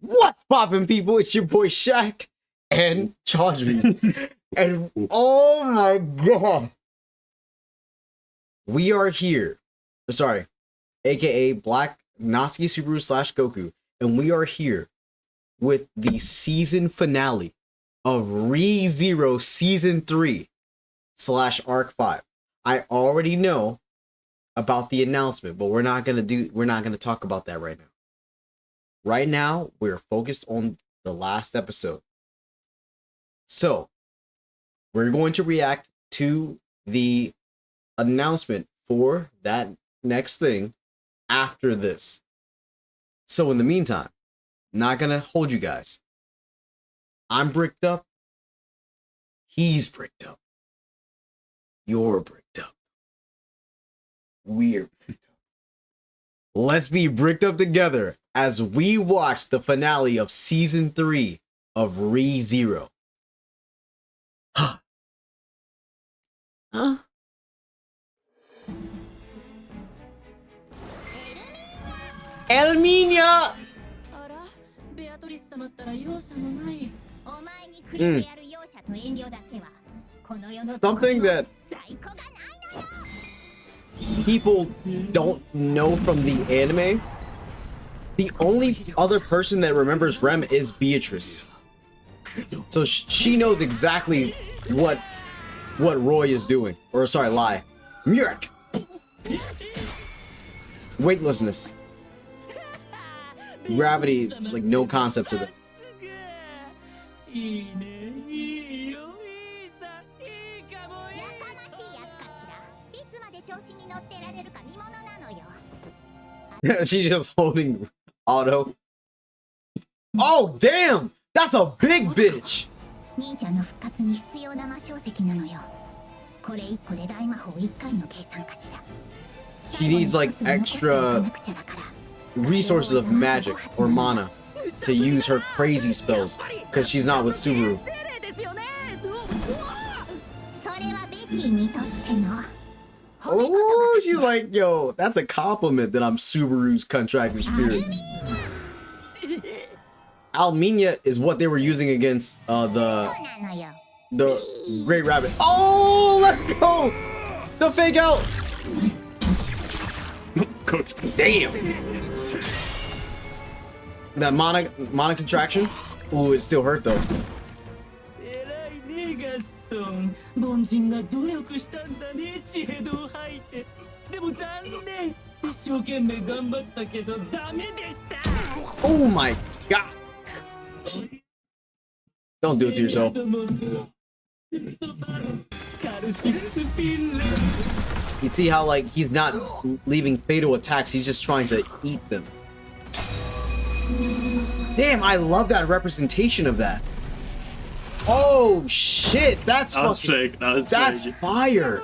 What's poppin', people? It's your boy Shaq and Chaudhry. And oh my god, we are here. Sorry, aka Black Natsuki Subaru / Goku, and we are here with the season finale of ReZero Season 3 / Arc 5. I already know about the announcement, but we're not gonna talk about that right now. Right now, we're focused on the last episode. So, we're going to react to the announcement for that next thing after this. So, in the meantime, not gonna hold you guys. I'm bricked up. He's bricked up. You're bricked up. We're bricked up. Let's be bricked up together as we watch the finale of Season 3 of ReZero. Huh. Huh? Elminia! Something that people don't know from the anime. The only other person that remembers Rem is Beatrice. So she knows exactly what Roy is doing. Or sorry, Lai. Murek! Weightlessness. Gravity, like no concept to them. She's just holding Auto. Oh damn! That's a big bitch! She needs like extra resources of magic or mana to use her crazy spells because she's not with Subaru. Oh, she's like, yo, that's a compliment that I'm Subaru's contractor spirit. Alminia is what they were using against the Great Rabbit. Oh, let's go! The fake out! Damn! That mana contraction? Ooh, it still hurt though. Oh my god! Don't do it to yourself. You see how like he's not leaving fatal attacks, he's just trying to eat them. Damn, I love that representation of that. Oh shit, that's fucking, that's fire.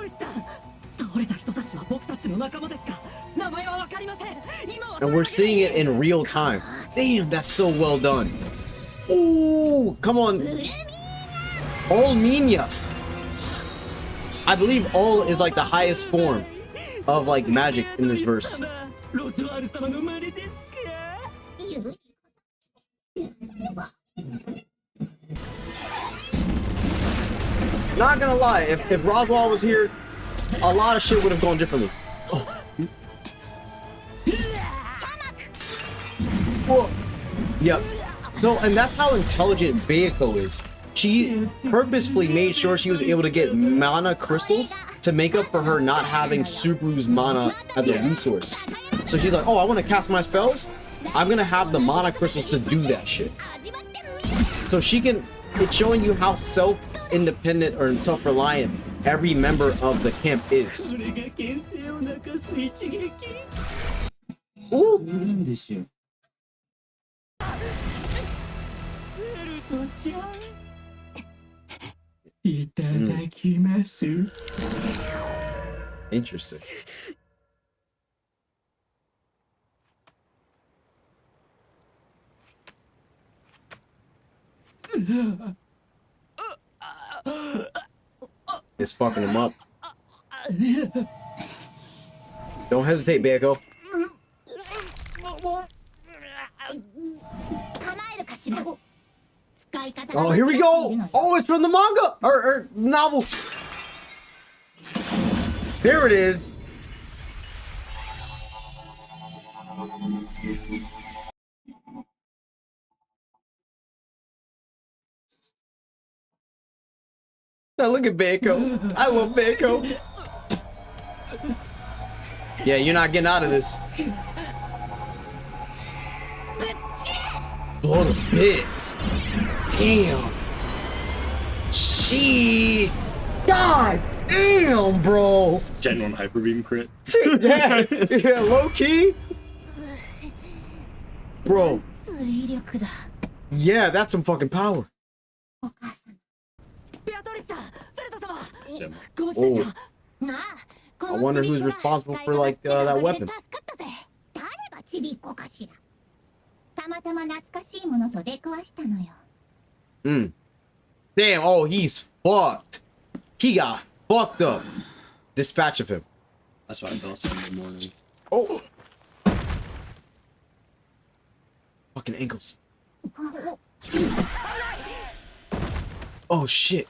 And we're seeing it in real time. Damn, that's so well done. Oh, come on. Olminia. I believe Ol is like the highest form of like magic in this verse. Not gonna lie, if Roswell was here, a lot of shit would have gone differently. Oh. Whoa. Yep. So, and that's how intelligent Bayako is. She purposefully made sure she was able to get mana crystals to make up for her not having Subaru's mana as a resource. So she's like, oh, I want to cast my spells? I'm gonna have the mana crystals to do that shit. So she can, it's showing you how self-independent or self-reliant every member of the camp is. Ooh. Interesting. It's fucking him up. Don't hesitate, Bayako. Oh, here we go. Oh, it's from the manga or novel. There it is. Now look at Banco. I love Banco. Yeah, you're not getting out of this. Blow to bits. Damn. Shit. God damn, bro. Genuine hyper beam crit. Yeah, yeah, low key. Bro. Yeah, that's some fucking power. Oh. I wonder who's responsible for like that weapon. Damn, oh, he's fucked. He got fucked up. Dispatch of him. That's why I fell asleep in the morning. Oh. Fucking ankles. Oh shit.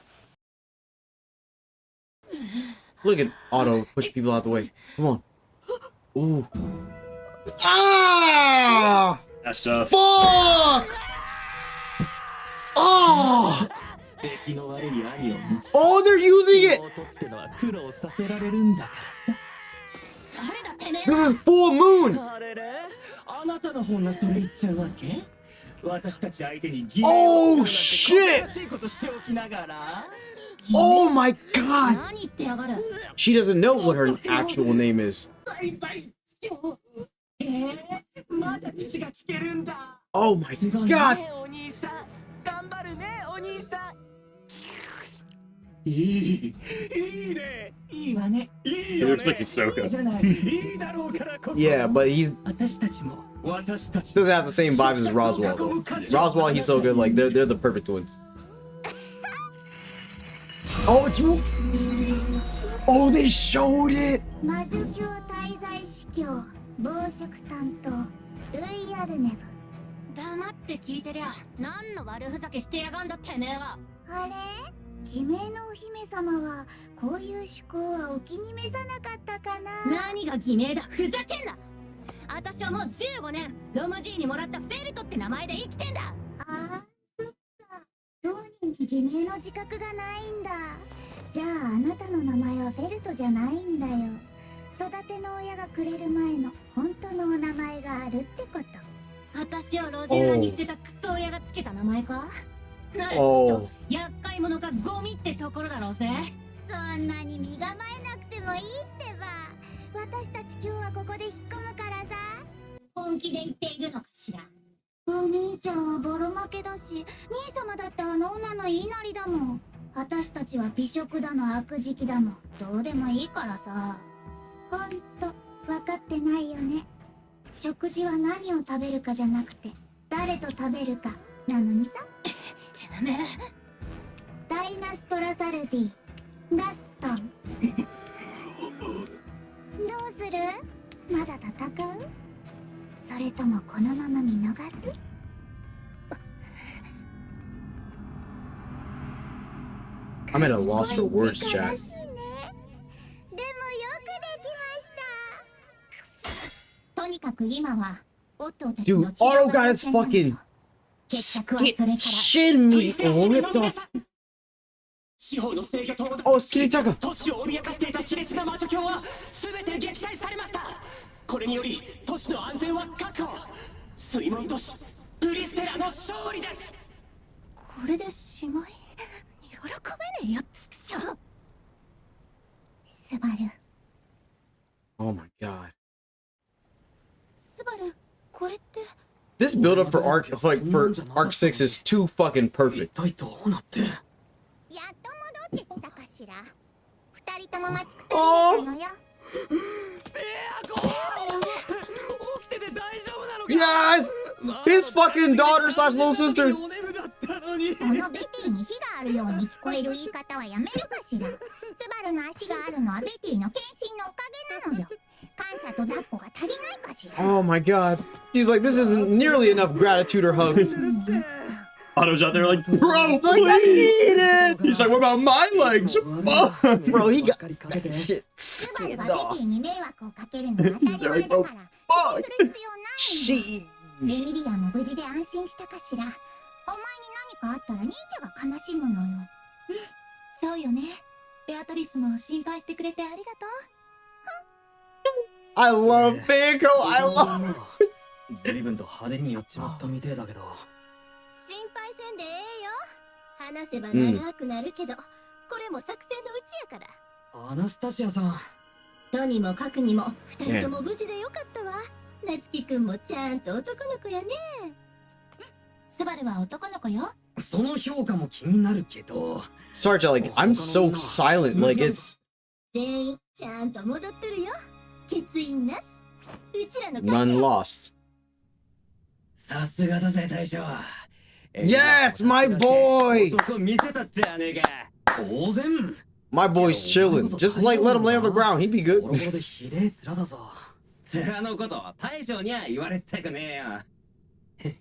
Look at Otto push people out the way. Come on. Ooh. Ah! That's tough. Fuck! Oh! Oh, they're using it! This is full moon! Oh shit! Oh my god! She doesn't know what her actual name is. Oh my god! He looks like Hisoka. Yeah, but he doesn't have the same vibes as Roswell. Roswell and Hisoka, like they're the perfect twins. Oh, it's you! Oh, they showed it! Oh. I'm at a loss for words, chat. Dude, Otto got his fucking shin meat ripped off. Oh, it's Kiritaka. Oh my god. This build up for arc 6 is too fucking perfect. Oh. Yes! His fucking daughter slash little sister. Oh my god. She's like, this isn't nearly enough gratitude or hugs. Otto's out there like, bro, Like, I please. need it. He's like, what about my legs? Fuck. Bro, he got that shit. Fuck. She. エミリアも無事で安心したかしら。お前に何かあったら兄ちゃんが悲しむのよ。そうよね。ベアトリスも心配してくれてありがとう。I love Fangirl. I love. 随分と派手にやっちまったみてえだけど。心配せんでええよ。話せば長くなるけど、これも作戦のうちやから。アナスタシアさん。とにもかくにも二人とも無事でよかったわ。夏希くんもちゃんと男の子やね。スバルは男の子よ。その評価も気になるけど。Sarge, like, I'm so silent. Like, it's. 全員ちゃんと戻ってるよ。欠員なし。うちらの None lost. さすがだぜ大将。 Yes, my boy. 男見せたっちゃねえか。当然。 My boy's chilling. Just like let him lay on the ground. He'd be ボロボ good. ロでひでえ面だぞ。面のこと大将には言われたくねえよ。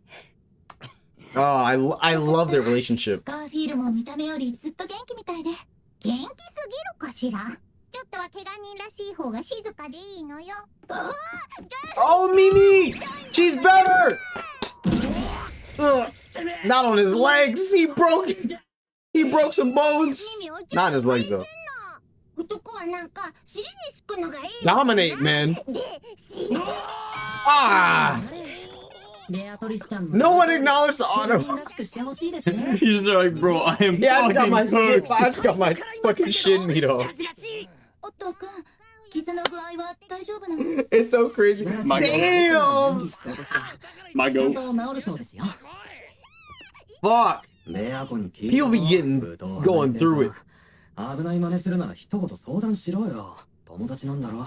Oh, I love their relationship. ガーフィールも見た目よりずっと元気みたいで。元気すぎるかしら。ちょっとは怪我人らしい方が静かでいいのよ。Oh, Mimi! She's better! Ugh. Not on his legs. He broke some bones. Not his legs, though. 男はなんか尻に敷くのがいい。 Dominate, man. で、Ah! ベアトリスちゃん No one acknowledged the honor. らしくしてほしいですね。 He's like, bro, I am Yeah, I got my fucking skin. cooked. I just got my fucking shin meat off. おっとくん、傷の具合は大丈夫なの？ It's so crazy. My Damn! そうですか。 My ちゃん goat. と治るそうですよ。 Fuck. レア子に聞い He'll be たぞ getting going through it. 危ない真似するなら一言相談しろよ。友達なんだろ。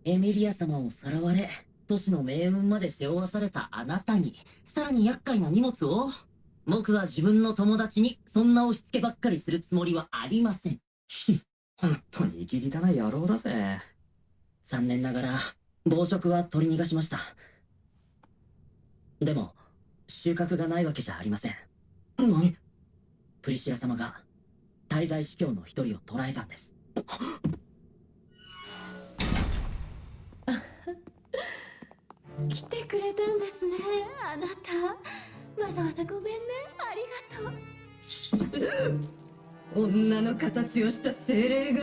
エミリア様をさらわれ、都市の命運まで背負わされたあなたに、さらに厄介な荷物を。僕は自分の友達にそんな押し付けばっかりするつもりはありません。本当に生き汚い野郎だぜ。残念ながら、暴食は取り逃がしました。でも、収穫がないわけじゃありません。何？プリシラ様が、滞在司教の一人を捕らえたんです。来てくれたんですね、あなた。わざわざごめんね、ありがとう。女の形をした精霊が、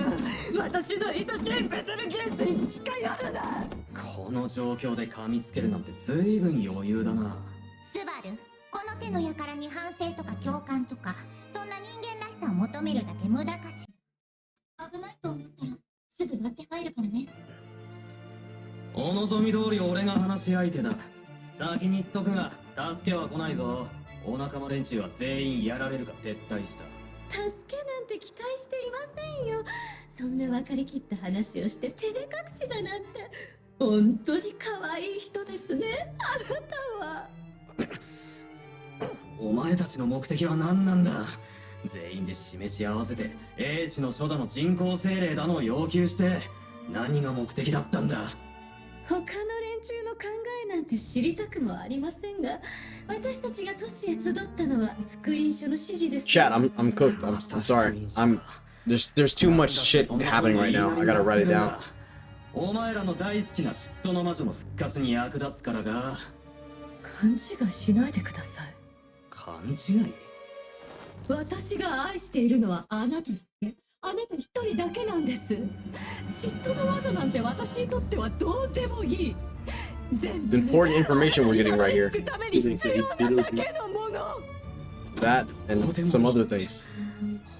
私の愛しいベテルギースに近寄るな。この状況で噛みつけるなんて随分余裕だな。スバル、この手の輩に反省とか共感とか、そんな人間らしさを求めるだけ無駄かし。危ないと思ったら、すぐ割って入るからね。お望み通り俺が話し相手だ。先に言っとくが、助けは来ないぞ。お仲間連中は全員やられるか撤退した。助けなんて期待していませんよ。そんな分かりきった話をして照れ隠しだなんて。本当に可愛い人ですね、あなたは。お前たちの目的は何なんだ。全員で示し合わせて英知の書だの人工精霊だのを要求して何が目的だったんだ。他の連中の考えなんて知りたくもありませんが、私たちが都市へ集ったのは福音書の指示です。 Chat, I'm cooked. I'm sorry. There's too much shit happening right now. I gotta write it down. お前らの大好きな嫉妬の魔女の復活に役立つからが。勘違いしないでください。勘違い？私が愛しているのはあなたですね。あなた一人だけなんです。嫉妬の魔女なんて私にとってはどうでもいい。全部 Important information we're getting right here. ために必要なだけのもの。 That and some other things.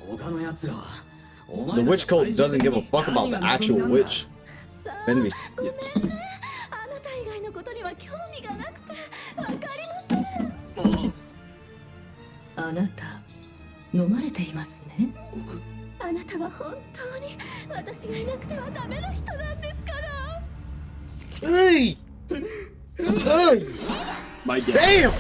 他の奴らは The witch cult doesn't give a fuck about the actual witch. さあ、 Envy. ごめんね。あなた以外のことには興味がなくてわかりません。あなた飲まれていますね。あなたは本当に私がいなくてはダメな人なんですから。Hey! Hey! Might get it.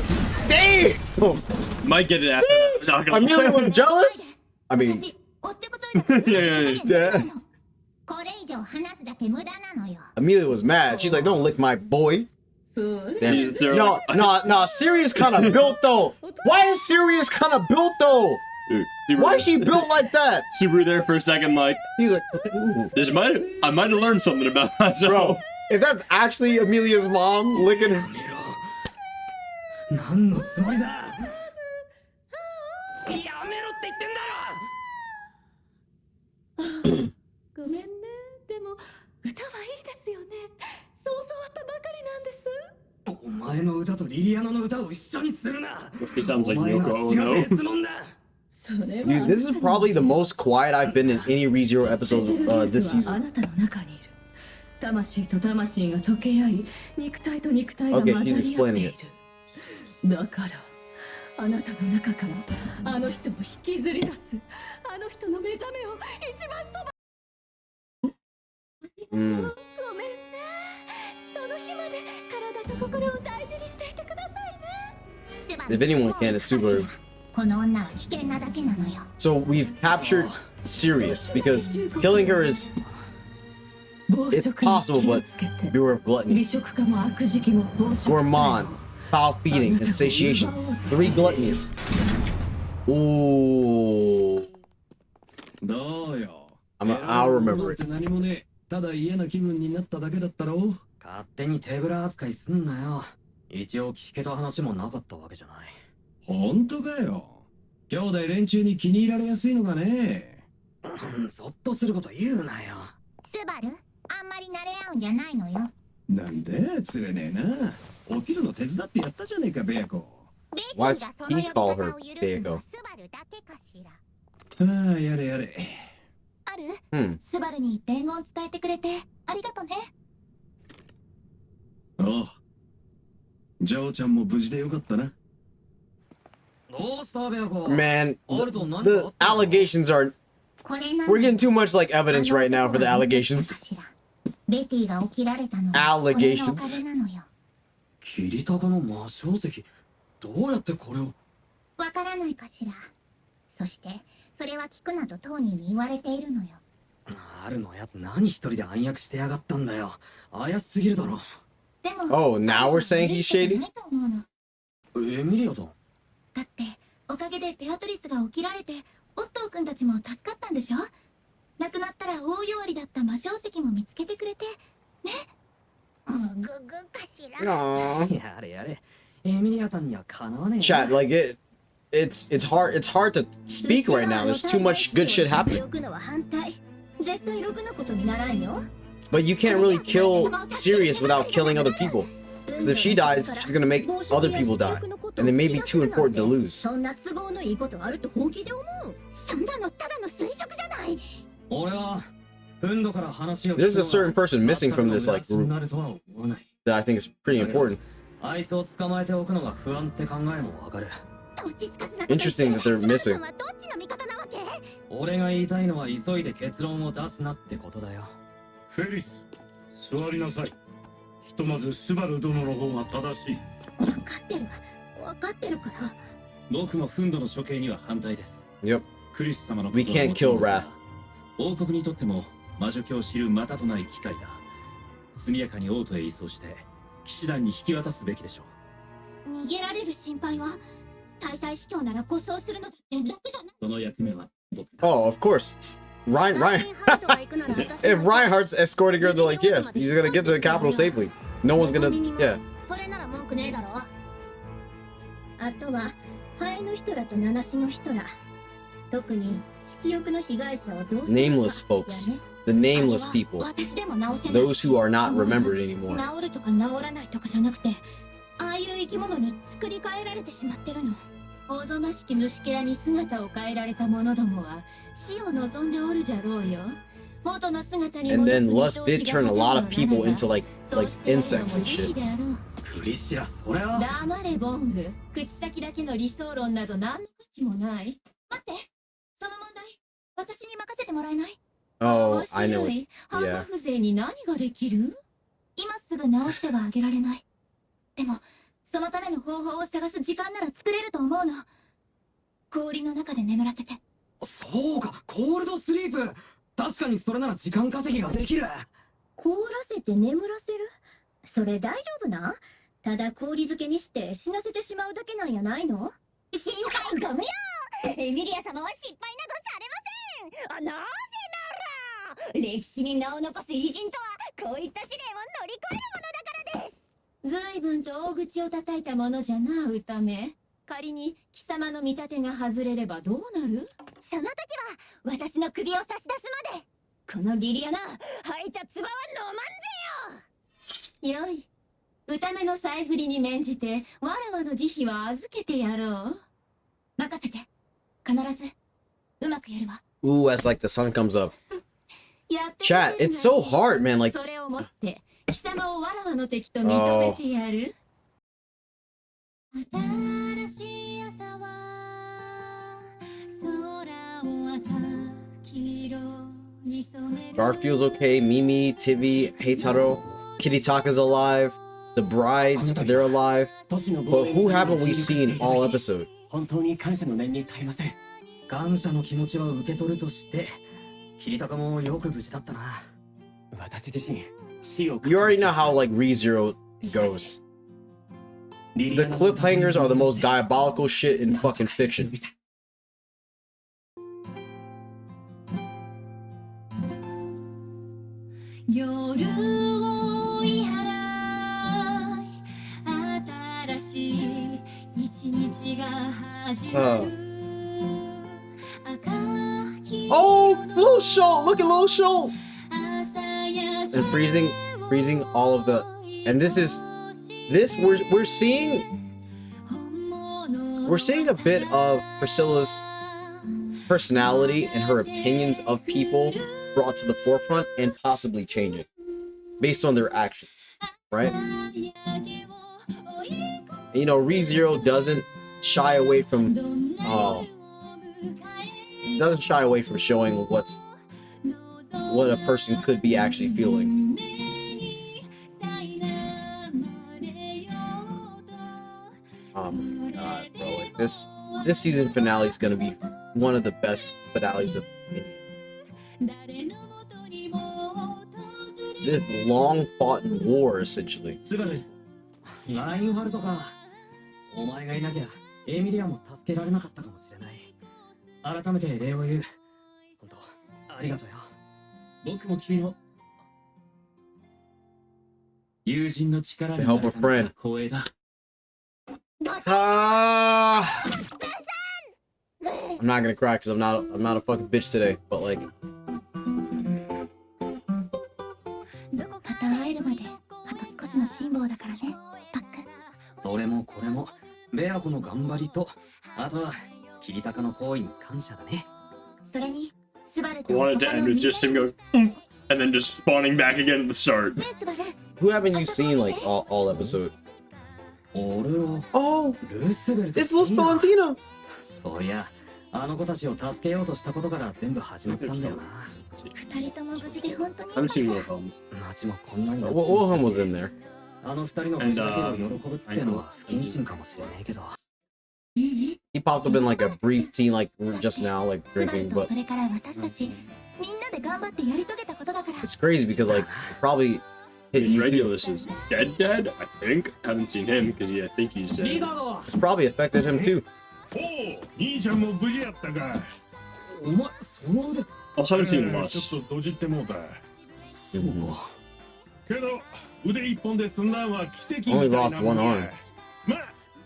Damn! Might get it after that. Not gonna Amelia lie. was jealous? I mean, 私おっちょこちょいな Yeah, yeah, yeah. これ以上話すだ Amelia was mad. She's like, "Don't lick my boy." それ Damn. Zero. No, Sirius kind of built though. Why is Sirius kind of built though? Dude, Subaru, Why is she built like that? Subaru there for a second, like, He's like, ooh. I might have learned something about myself. Bro, if that's actually Amelia's mom licking her. 何のつもりだ。やめろって言ってんだろ。ごめんね。でも歌はいいですよね。そう教わったばかりなんです。お前の歌とリリアナの歌を一緒にするな。 It sounds like お前の Yoko は血が Ono. 別物だ。それは Dude, this is probably the most quiet I've been in any ReZero episode this あ season. なたの中にいる。魂と魂が溶け合い、肉体と肉体が Okay, 混ざ she's り合って explaining い it. る。だからあなたの中からあの人を引きずり出す。あの人の目覚めを一番そば。Mm. ごめんね。その日まで体と心を大事にしていてくださいね。 If anyone can, it's Subaru. この女は危険なだけなのよ。 So we've captured Sirius because killing her is it's possible, but beware of gluttony, 美食家も悪食も飽食 gourmand, foul feeding, and satiation. 3 gluttonies. Ooh. どうよ。 I'll remember it. 何もね、ただ嫌な気分になっただけだったろう。勝手に手ぶら扱いすんなよ。一応聞けた話もなかったわけじゃない。本当かよ。兄弟連中に気に入られやすいのがね。そっとすること言うなよ。スバル、あんまり慣れ合うんじゃないのよ。なんで釣れねえな。起きるの手伝ってやったじゃねえか、ベアコ。ベティ Why が does その he 呼び call 方 her を許すの Diego? はスバルだけかしら。ああ、やれやれ。ある Hmm. スバルに伝言伝えてくれてありがとね。おう。ジョーちゃんも無事でよかったな。どうしたベアコ。 Man, あると何かあ the ったの。 allegations are. これな We're getting too much like evidence right now for the allegations. ベティが起きられたのはこれのおかげなのよ。キリタカの魔晶石。どうやってこれを。わからないかしら。そしてそれは聞くなとトーニーに言われているのよ。あるのやつ何一人で暗躍してやがったんだよ。怪しすぎるだろ。でも Oh, now we're saying he's じゃ shady? ないと思うの。エミリアさん。だっておかげでベアトリスが起きられてオットー君たちも助かったんでしょ。亡くなったら大弱りだった魔晶石も見つけてくれてね。ググかしら。 Aww. やれやれ。エミリアさんにはかなわねえ。 Chat, like it's hard to speak right now. There's too much good shit happening. 絶対ろくなことにならんよ。 But you can't really kill Sirius without killing other people. Because if she dies, she's gonna make other people die. And they may be too important to lose. そんな都合のいいことあると本気で思う。そんなのただの推測じゃない。俺はフンドから話を聞くの There's a certain person missing from this like に group なるとは思わない。 that I think is pretty important. あいつを捕まえておくのが不安って考えもわかる。どっちつかずなこと言って Interesting that they're missing. スバル君はどっちの味方なわけ。俺が言いたいのは急いで結論を出すなってことだよ。フェリス、座りなさい。ひとまずスバル殿の方が正しい。分かってる分かってるから。僕もフンドの処刑には反対です。 Yep. クリス様のこと We は can't もちろ kill んですが Wrath. 王国にとっても魔女教を知るまたとない機会だ。速やかに王都へ移送して騎士団に引き渡すべきでしょう。逃げられる心配は。大祭司教なら護送するのだって楽じゃない。その役目は僕が。 Oh, of course. Ryan. If Reinhardt's escorting her, they're like, yes, he's gonna get to the capital safely. No one's gonna. Yeah. それなら文句ねえだろ。あとはハエの人らとナナシの人ら。特に色欲の被害者をどうするか Nameless folks. The nameless people. 私でも直せない。 Those who are not remembered anymore. 治るとか治らないとかじゃなくて、ああいう生き物に作り変えられてしまってるの。おぞましき虫けらに姿を変えられた者どもは死を望んでおるじゃろうよ。元の姿に And 戻す then 見 Lust 通し did が turn a 立てる lot の of people なら into like そうして insects お and のも慈 shit. 悲であろう。クリスチラ、それは。黙れボング。口先だけの理想論など何の価値もない。待って、その問題私に任せてもらえない？ Oh, I know. ハンマー風情に何ができる？今すぐ直してはあげられない。でもそのための方法を探す時間なら作れると思うの。氷の中で眠らせて。そうか、コールドスリープ。確かにそれなら時間稼ぎができる。凍らせて眠らせる？それ大丈夫な？ただ氷漬けにして死なせてしまうだけなんやないの？心配ご無用。エミリア様は失敗などされません。なぜなら歴史に名を残す偉人とはこういった試練を乗り越えるものだからです。随分と大口を叩いたものじゃな、歌目。仮に貴様の見立てが外れればどうなる？その時は私の首を差し出すまでこのリリアナ吐いた唾は飲まんぜよ。よい、歌目のさえずりに免じてわらわの慈悲は預けてやろう。任せて、必ずうまくやるわ。 Ooh, as like the sun comes up. やってみ Chat, せる it's が so いい。 hard, man. Like, それをもって貴様をわらわの敵と認めてやる。新しい朝は空を赤色に染める。 Garfield's okay. Mimi, Tivi, Heitaro, Kititaka's alive. The brides, they're alive. But who haven't we seen all episode? 本当に感謝の念に耐えません。感謝の気持ちは受け取るとして、キリタカもよく無事だったな。私自身、死を You already know how like ReZero goes. The cliffhangers are the most diabolical shit in fucking fiction. 夜を追い払い新しい一日が始まる。赤き Oh, Lil Schult! Look at Lil Schult! And freezing all of the, and this we're seeing a bit of Priscilla's personality and her opinions of people brought to the forefront and possibly changing based on their actions, right? And, you know, ReZero doesn't shy away from showing what a person could be actually feeling. Oh my god, bro! Like this season finale is gonna be one of the best finales of any. This long fought war, essentially. ラインハルトか。お前がいなきゃエミリアも助けられなかったかもしれない。改めて礼を言う。本当ありがとうよ。僕も君の友人の力になれたのが光栄だ。Ah! I'm not gonna cry because I'm not a fucking bitch today, but like. また会えるまであと少しの辛抱だからね、パック。それもこれもベアコの頑張りと、あとはキリタカの行為に感謝だね。それにスバル I と wanted to end with just him going, and then just spawning back again at the start. ねえスバル。 Who haven't you seen like all episode? 俺は Oh, ルスベルト。 it's Los Valentina. そりゃあの子たちを助けようとしたことから全部始まったんだよな。二人とも無事で本当に I haven't seen Wilhelm. 街もこんなになっちまったし Wilhelm was in there. あの二人の無事だけを喜ぶってのは不謹慎かもしれないけど。He popped up in like a brief scene, like just now, like スバル drinking. と But それから私たちみんなで頑張ってやり遂げたことだから。 it's crazy because like it probably hit And you too. Regulus is dead, I think. Haven't seen him because I think he's リ dead. ガード、 It's probably affected him too. おお、兄ちゃんも無事やったか。お前その腕。 Also haven't seen ちょ Lus. っとドジってもうた。けど腕一本で済んだんは奇跡みたいなもんや。 Only lost one arm. まあ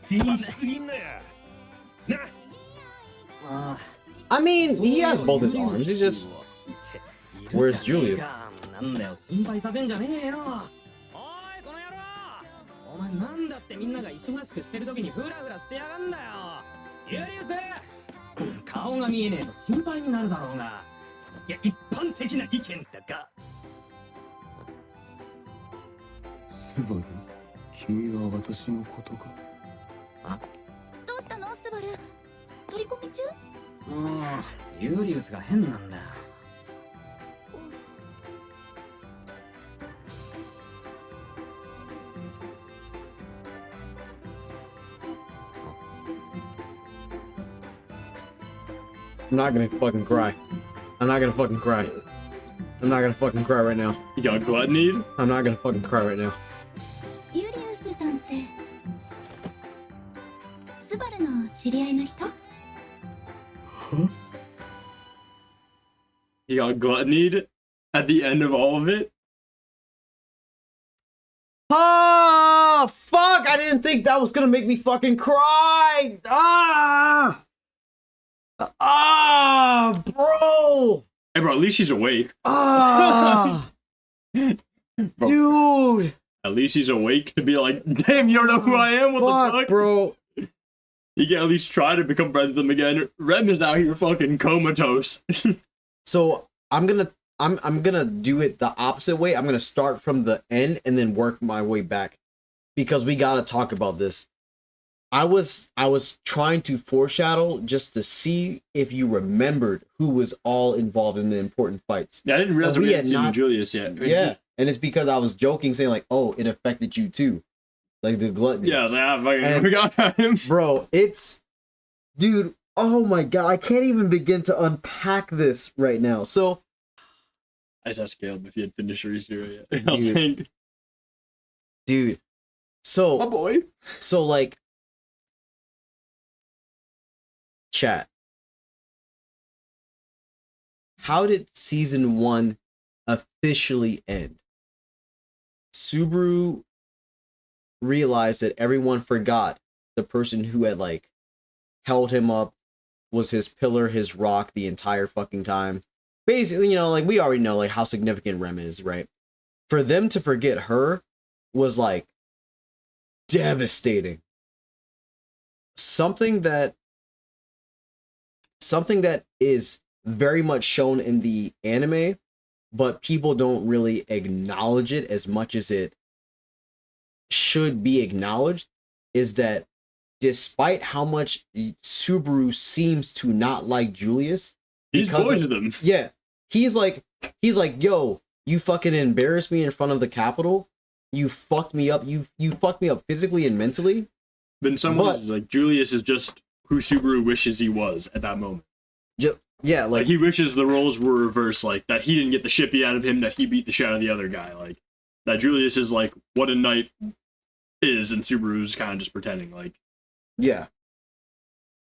気にしすぎんなや。な。あ I mean, he has both his arms. He's just. Where's Julia? なんだよ、心配させんじゃねえよ。おいこの野郎、お前なんだってみんなが忙しくしてる時にフラフラしてやがんだよ。ユリウス、顔が見えねえと心配になるだろうが。いや、一般的な意見だが。スバル、君が私のことか。どうしたのスバル？取り込み中？もうユリウスが変なんだ。I'm not gonna fucking cry. I'm not gonna fucking cry. I'm not gonna fucking cry right now. You got gluttony? I'm not gonna fucking cry right now. ユリウスさんってスバルの知り合いの人？ He got gluttony at the end of all of it? Ah, fuck! I didn't think that was gonna make me fucking cry! Ah! Ah, bro! Hey, bro, at least she's awake. Ah! Bro, Dude! at least she's awake to be like, damn, you don't know who I am? What Fuck, the fuck? bro. You can at least try to become friends with them again. Rem is out here fucking comatose. So I'm gonna do it the opposite way. I'm gonna start from the end and then work my way back, because we gotta talk about this. I was trying to foreshadow just to see if you remembered who was all involved in the important fights. Yeah, I didn't realize And we we hadn't had seen not- Julius yet. Yeah, and it's because I was joking, saying like, "Oh, it affected you too," like the gluttony. Yeah, I was like, ah, fucking, And- we got him. Bro, it's, dude. Oh my god, I can't even begin to unpack this right now. So, I just asked Caleb if he had finished ReZero yet. I was Dude. like, dude, oh so boy. like, chat. How did season 1 officially end? Subaru realized that everyone forgot the person who had like held him up, was his pillar, his rock the entire fucking time. Basically, you know, like we already know like how significant Rem is, right? For them to forget her was like devastating. Something that is very much shown in the anime, but people don't really acknowledge it as much as it should be acknowledged, is that despite how much Subaru seems to not like Julius, He's because boys of- with them. yeah, he's like, yo, you fucking embarrassed me in front of the Capitol. You fucked me up. You fucked me up physically and mentally. But in some ways, like, Julius is just who Subaru wishes he was at that moment. Yeah, Like, like he wishes the roles were reversed, like, that he didn't get the shit beat out of him, that he beat the shit out of the other guy. Like, that Julius is, like, what a knight is, and Subaru's kind of just pretending. Like, yeah.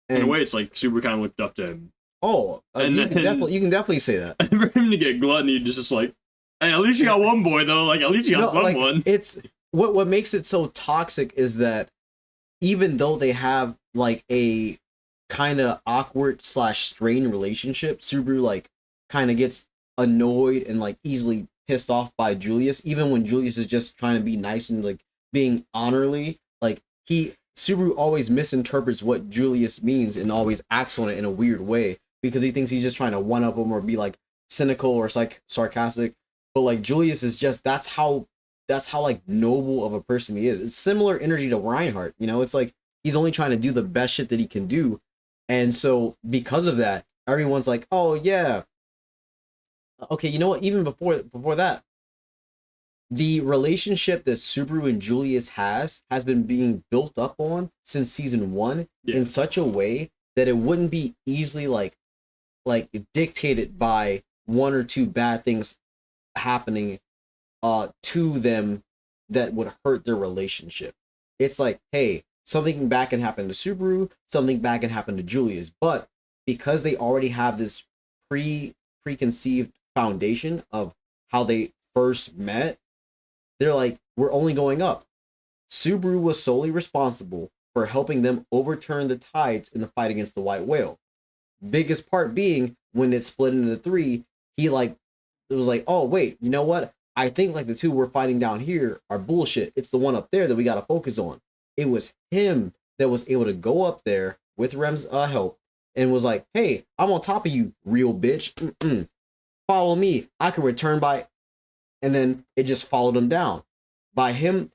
in a And- way, it's like Subaru kind of looked up to him. Oh, And you then- can definitely say that. And for him to get gluttony, just like, hey, at least you got one boy, though. Like, at least you got like, someone. it's what makes it so toxic is that even though they have like a kind of awkward / strained relationship, Subaru like kind of gets annoyed and like easily pissed off by Julius, even when Julius is just trying to be nice and like being honorly. Like Subaru always misinterprets what Julius means and always acts on it in a weird way because he thinks he's just trying to one up him or be like cynical or sarcastic. But like Julius is just that's how like noble of a person he is. It's similar energy to Reinhardt, you know. It's like he's only trying to do the best shit that he can do, and so because of that, everyone's like, "Oh yeah, okay." You know what? Even before that, the relationship that Subaru and Julius has been being built up on since season 1 in such a way that it wouldn't be easily like dictated by one or two bad things happening to them that would hurt their relationship. It's like, hey, something bad can happen to Subaru, something bad can happen to Julius, but because they already have this preconceived foundation of how they first met, they're like, we're only going up. Subaru was solely responsible for helping them overturn the tides in the fight against the White Whale. Biggest part being when it split into 3, he like it was like, oh wait, you know what? I think like the two we're fighting down here are bullshit. It's the one up there that we got to focus on. It was him that was able to go up there with Rem's help and was like, hey, I'm on top of you, real bitch. Follow me. I can return by. And then it just followed him down. By him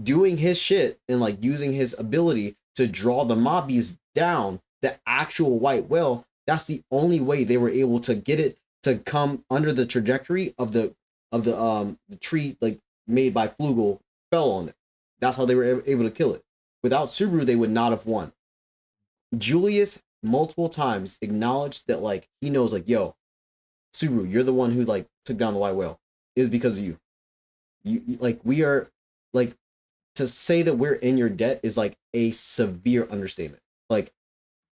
doing his shit and like using his ability to draw the mobbies down, the actual White Whale, that's the only way they were able to get it to come under the trajectory of the tree like made by Flugel fell on it. That's how they were able to kill it. Without Subaru, they would not have won. Julius multiple times acknowledged that like he knows like, yo, Subaru, you're the one who like took down the white whale. It was because of you. Like we are like to say that we're in your debt is like a severe understatement. Like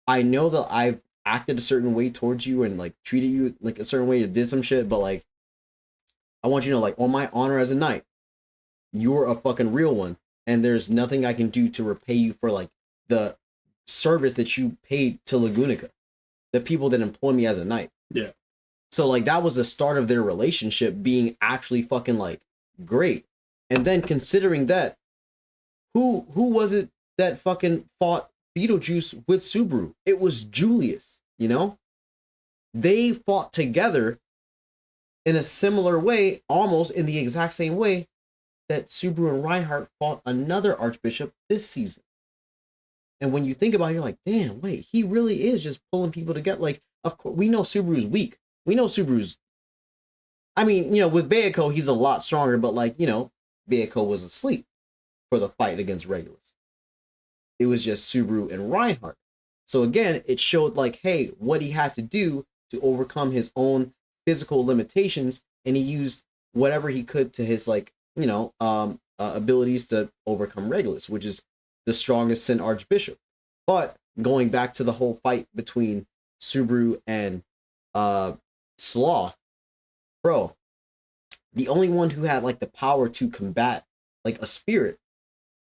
I know that I've acted a certain way towards you and like treated you like a certain way, you did some shit, but like I want you to know, like on my honor as a knight, you're a fucking real one, and there's nothing I can do to repay you for like the service that you paid to Lagunica, the people that employ me as a knight. Yeah. So like that was the start of their relationship being actually fucking like great. And then considering that, who was it that fucking fought Beetlejuice with Subaru? It was Julius, you know? They fought together in a similar way, almost in the exact same way that Subaru and Reinhardt fought another Archbishop this season. And when you think about it, you're like, damn, wait, he really is just pulling people together. Like, of course, we know Subaru's weak. We know Subaru's, I mean, you know, with Bayako, he's a lot stronger, but like, you know, Bayako was asleep for the fight against Regulus. It was just Subaru and Reinhardt. So again, it showed like, hey, what he had to do to overcome his own physical limitations, and he used whatever he could to his like, you know, abilities to overcome Regulus, which is the strongest Sin Archbishop. But going back to the whole fight between Subaru and Sloth, bro, the only one who had like the power to combat like a spirit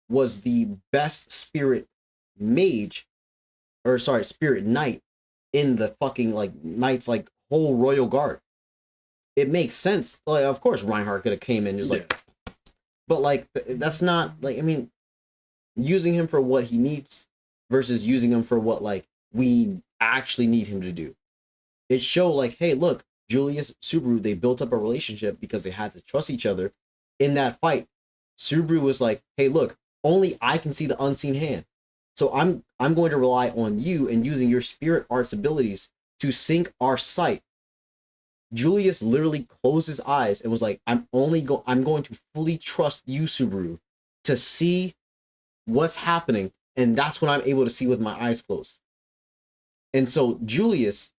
was the best spirit mage, or sorry, spirit knight in the fucking like knight's like whole royal guard. It makes sense. Like, of course, Reinhardt could have came in just like, but like that's not like, I mean, using him for what he needs versus using him for what like we actually need him to do. It showed like, hey, look, Julius, Subaru, they built up a relationship because they had to trust each other. In that fight, Subaru was like, hey, look, only I can see the unseen hand. So I'm going to rely on you and using your spirit arts abilities to sync our sight. Julius literally closed his eyes and was like, I'm going to fully trust you, Subaru, to see what's happening, and that's what I'm able to see with my eyes closed. And so Julius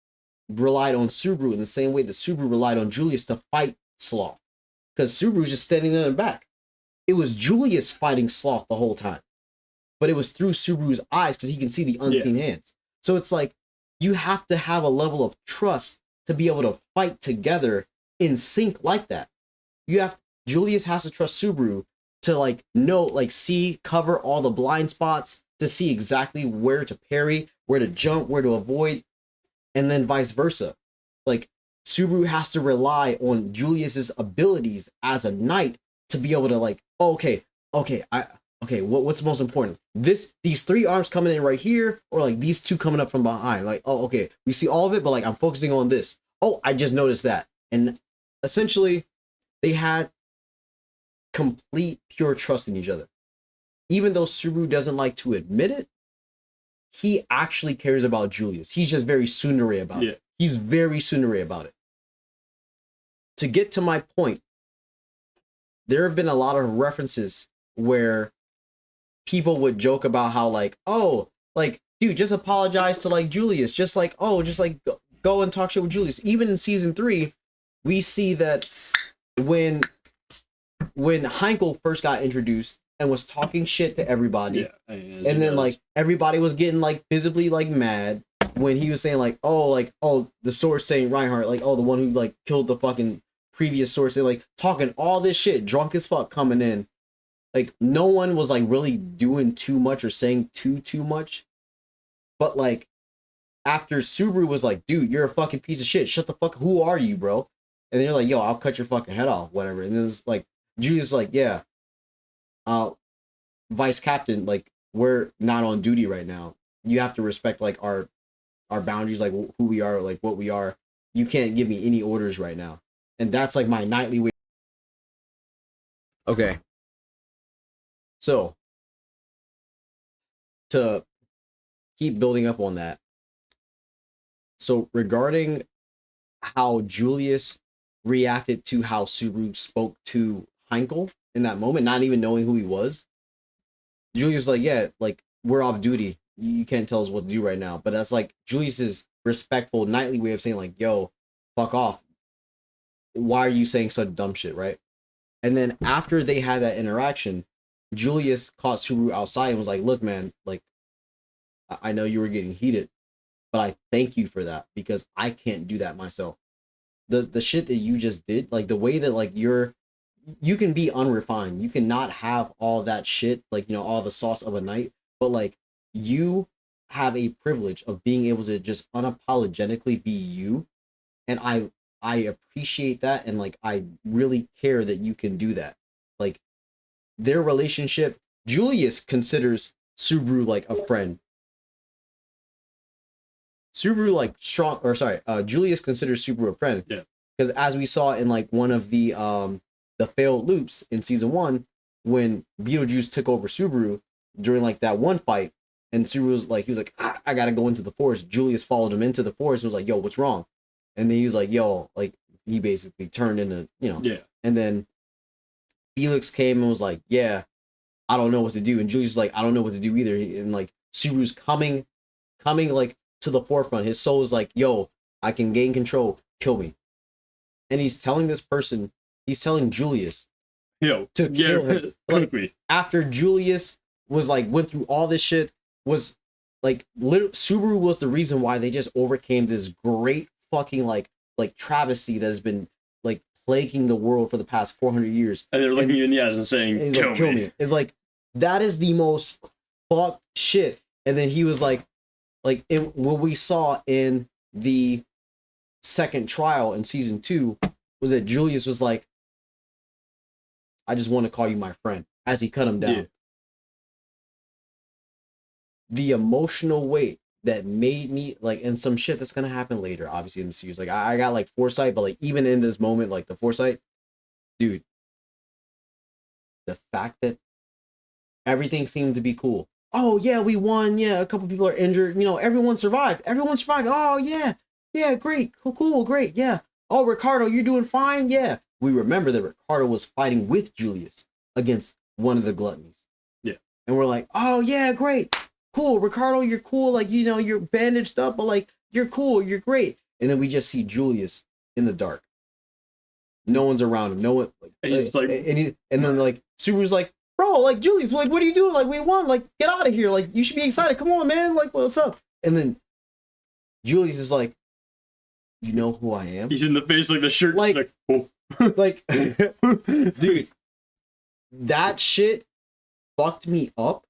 relied on Subaru in the same way that Subaru relied on Julius to fight Sloth, because Subaru's just standing there in the back. It was Julius fighting Sloth the whole time, but it was through Subaru's eyes because he can see the unseen hands. So it's like you have to have a level of trust to be able to fight together in sync like that. Julius has to trust Subaru to like know, like see, cover all the blind spots, to see exactly where to parry, where to jump, where to avoid, and then vice versa. Like Subaru has to rely on Julius's abilities as a knight to be able to like, what's most important? These three arms coming in right here, or like these two coming up from behind. Like, oh, okay, we see all of it, but like I'm focusing on this. Oh, I just noticed that. And essentially, they had complete pure trust in each other. Even though Subaru doesn't like to admit it, he actually cares about Julius. He's just very tsundere about it. He's very tsundere about it. To get to my point, there have been a lot of references where people would joke about how like, oh, like, dude, just apologize to like Julius. Just like, oh, just like go and talk shit with Julius. Even in season 3, we see that when Heinkel first got introduced and was talking shit to everybody, and then like everybody was getting like visibly like mad when he was saying like, oh, the source saying Reinhardt, like, oh, the one who like killed the fucking previous source, they like talking all this shit, drunk as fuck coming in. Like no one was like really doing too much or saying too much. But like after Subaru was like, dude, you're a fucking piece of shit. Shut the fuck. Who are you, bro? And then you're like, yo, I'll cut your fucking head off, whatever. And then it's like Julius like, yeah, vice captain, like we're not on duty right now. You have to respect like our boundaries, like who we are, like what we are. You can't give me any orders right now. And that's like my nightly way. Okay. So to keep building up on that. So regarding how Julius reacted to how Subaru spoke to Heinkel in that moment, not even knowing who he was, Julius was like, yeah, like we're off duty. You can't tell us what to do right now. But that's like Julius's respectful nightly way of saying like, yo, fuck off. why are you saying such dumb shit, right? And then after they had that interaction, Julius caught Subaru outside and was like, look, man, like, I know you were getting heated, but I thank you for that because I can't do that myself. The shit that you just did, like the way that like you can be unrefined, you cannot have all that shit, like, you know, all the sauce of a knight, but like you have a privilege of being able to just unapologetically be you, and I appreciate that, and like I really care that you can do that. Like their relationship, Julius considers Subaru like a friend. Subaru like strong, or sorry, Julius considers Subaru a friend. Yeah. Because as we saw in like one of the failed loops in season 1, when Beetlejuice took over Subaru during like that one fight, and Subaru was like, he was like, I gotta go into the forest. Julius followed him into the forest and was like, yo, what's wrong? And then he was like, yo, like he basically turned into, you know. Yeah. And then Felix came and was like, yeah, I don't know what to do. And Julius was like, I don't know what to do either. And like Subaru's coming like to the forefront. His soul is like, yo, I can gain control, kill me. And he's telling this person, he's telling Julius, yo, to kill him. Like, me. after Julius was like, went through all this shit, was like, Subaru was the reason why they just overcame this great fucking like travesty that has been like plaguing the world for the past 400 years. And they're looking you in the eyes and saying, and he's kill, like, kill me. It's like, that is the most fucked shit. And then he was like what we saw in the second trial in season 2 was that Julius was like, I just want to call you my friend, as he cut him down. Yeah. The emotional weight that made me like, and some shit that's gonna happen later, obviously in the series. Like I got like foresight, but like even in this moment, like the foresight, dude, the fact that everything seemed to be cool. Oh yeah, we won. Yeah, a couple people are injured. You know, everyone survived. Everyone survived. Oh yeah, yeah, great, cool, great, yeah. Oh, Ricardo, you're doing fine. Yeah, we remember that Ricardo was fighting with Julius against one of the gluttonies. Yeah, and we're like, oh yeah, great. Cool, Ricardo, you're cool. Like, you know, you're bandaged up, but like, you're cool, you're great. And then we just see Julius in the dark. No one's around him. No one. Like, and then like Subaru's like, bro, like Julius, like, what are you doing? Like, we won. Like, get out of here. Like, you should be excited. Come on, man. Like, what's up? And then Julius is like, you know who I am? He's in the face like the shirt. Like oh. Like, dude, that shit fucked me up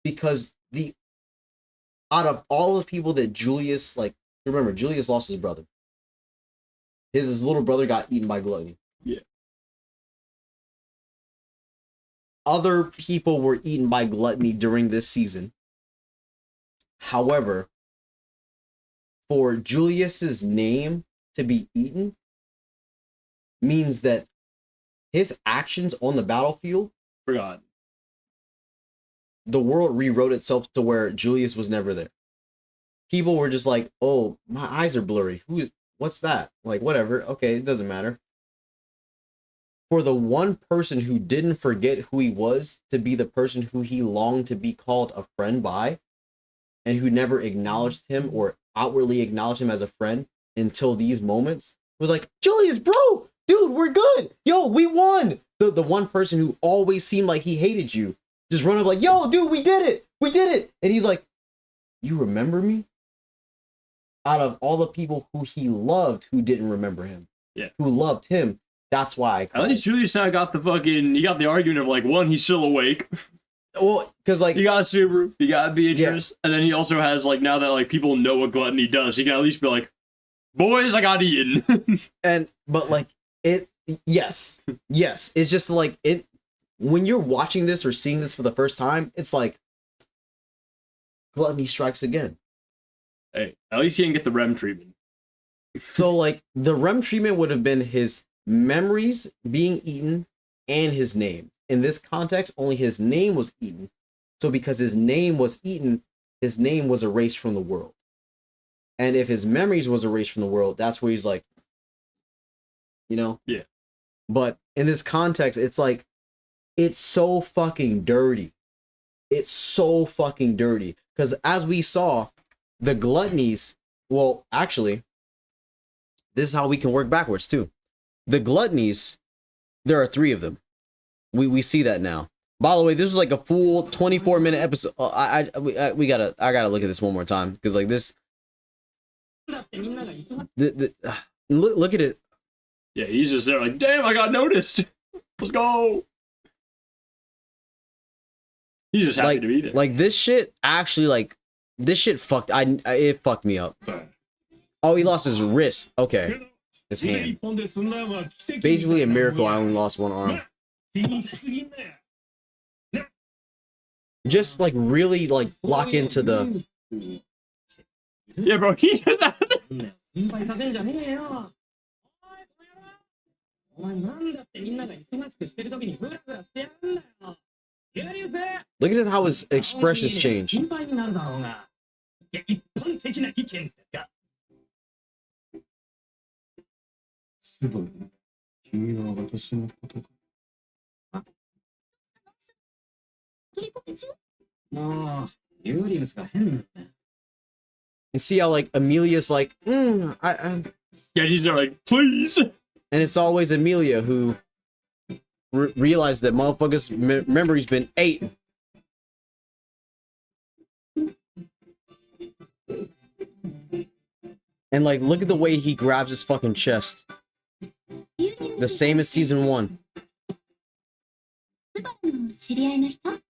because out of all the people that Julius, like, remember, Julius lost his brother. His little brother got eaten by gluttony. Yeah. Other people were eaten by gluttony during this season. However, for Julius's name to be eaten means that his actions on the battlefield forgot. The world rewrote itself to where Julius was never there. People were just like, oh, my eyes are blurry. What's that? Like, whatever. Okay, it doesn't matter. For the one person who didn't forget who he was to be the person who he longed to be called a friend by, and who never acknowledged him or outwardly acknowledged him as a friend until these moments, was like, Julius, bro, dude, we're good. Yo, we won. The one person who always seemed like he hated you just run up like, yo, dude, we did it. We did it. And he's like, you remember me? Out of all the people who he loved who didn't remember him, yeah, who loved him, that's why at least Julius now got you got the argument of like, one, he's still awake. Well, because like, you got Subaru, you got Beatrice, and then he also has like, now that like people know what gluttony does, he can at least be like, boys, I got eaten. But like yes, it's just like it. When you're watching this or seeing this for the first time, it's like gluttony strikes again. Hey, at least he didn't get the REM treatment. So like the REM treatment would have been his memories being eaten and his name. In this context, only his name was eaten. So because his name was eaten, his name was erased from the world. And if his memories was erased from the world, that's where he's like, you know? Yeah. But in this context, it's like, it's so fucking dirty. It's so fucking dirty. Because as we saw, the gluttonies, well, actually, this is how we can work backwards too. the gluttonies, there are 3 of them. We see that now. By the way, this was like a full 24-minute episode. I gotta look at this one more time because like this. Look at it. Yeah, he's just there like, damn, I got noticed. Let's go. He's just happy Like, to be there. like this shit actually like this shit fucked. It fucked me up. Oh, he lost his wrist. Okay, his hand. Basically a miracle. I only lost one arm. Just like really like lock into the. Yeah, bro. He 心配させんじゃねえよ。お前なんだってみんなが忙しくしてる時にフラフラしてやるんだよ。ユリウス Look at how his expressions change. 心配になるだろうが。いや、一般的な意見だ。スバル、君は私のことか。取り込み中？もう、ユリウスが変なんだ。And see how like Amelia's like, I yeah, he's there like, please. and it's always Amelia who realized that motherfucker's memory's been ate. And like, look at the way he grabs his fucking chest. The same as season 1. スバルの知り合いの人？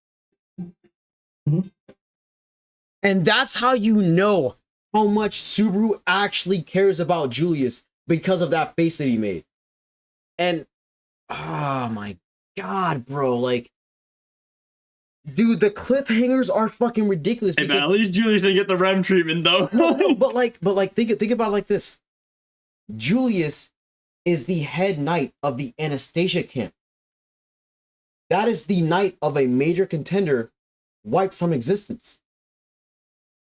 And that's how you know how much Subaru actually cares about Julius because of that face that he made. And oh my god, bro, like dude, the cliffhangers are fucking ridiculous. Hey, man, at least Julius didn't get the REM treatment though. No, but like think about it like this. Julius is the head knight of the Anastasia camp. That is the knight of a major contender wiped from existence.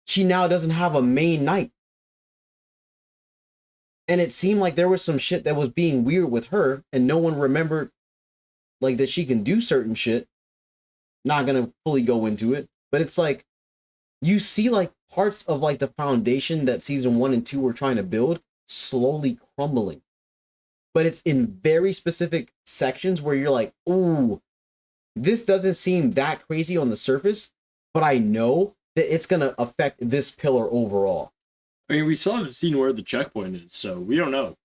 She now doesn't have a main knight. And it seemed like there was some shit that was being weird with her, and no one remembered like that she can do certain shit. Not gonna fully go into it, but it's like you see like parts of like the foundation that season 1 and 2 were trying to build slowly crumbling. But it's in very specific sections where you're like, ooh, this doesn't seem that crazy on the surface, but I know that it's gonna affect this pillar overall. I mean, we still haven't seen where the checkpoint is, so we don't know.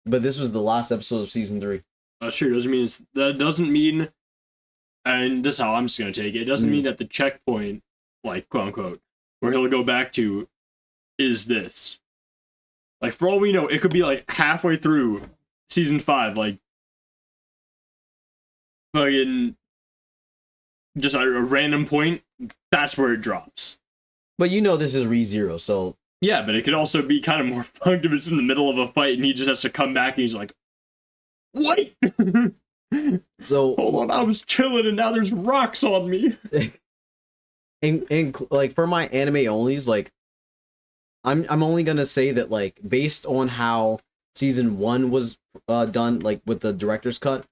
But this was the last episode of season 3. Sure, that doesn't mean, and this is how I'm just gonna take it. It doesn't mean that the checkpoint, like quote unquote, where he'll go back to, is this. Like for all we know, it could be like halfway through season 5, like fucking just a random point. That's where it drops. But you know this is ReZero, so yeah, but it could also be kind of more fucked if it's in the middle of a fight and he just has to come back and he's like, wait! So hold on, I was chilling and now there's rocks on me. and like for my anime onlys, like I'm only gonna say that like based on how season 1 was done, like with the director's cut,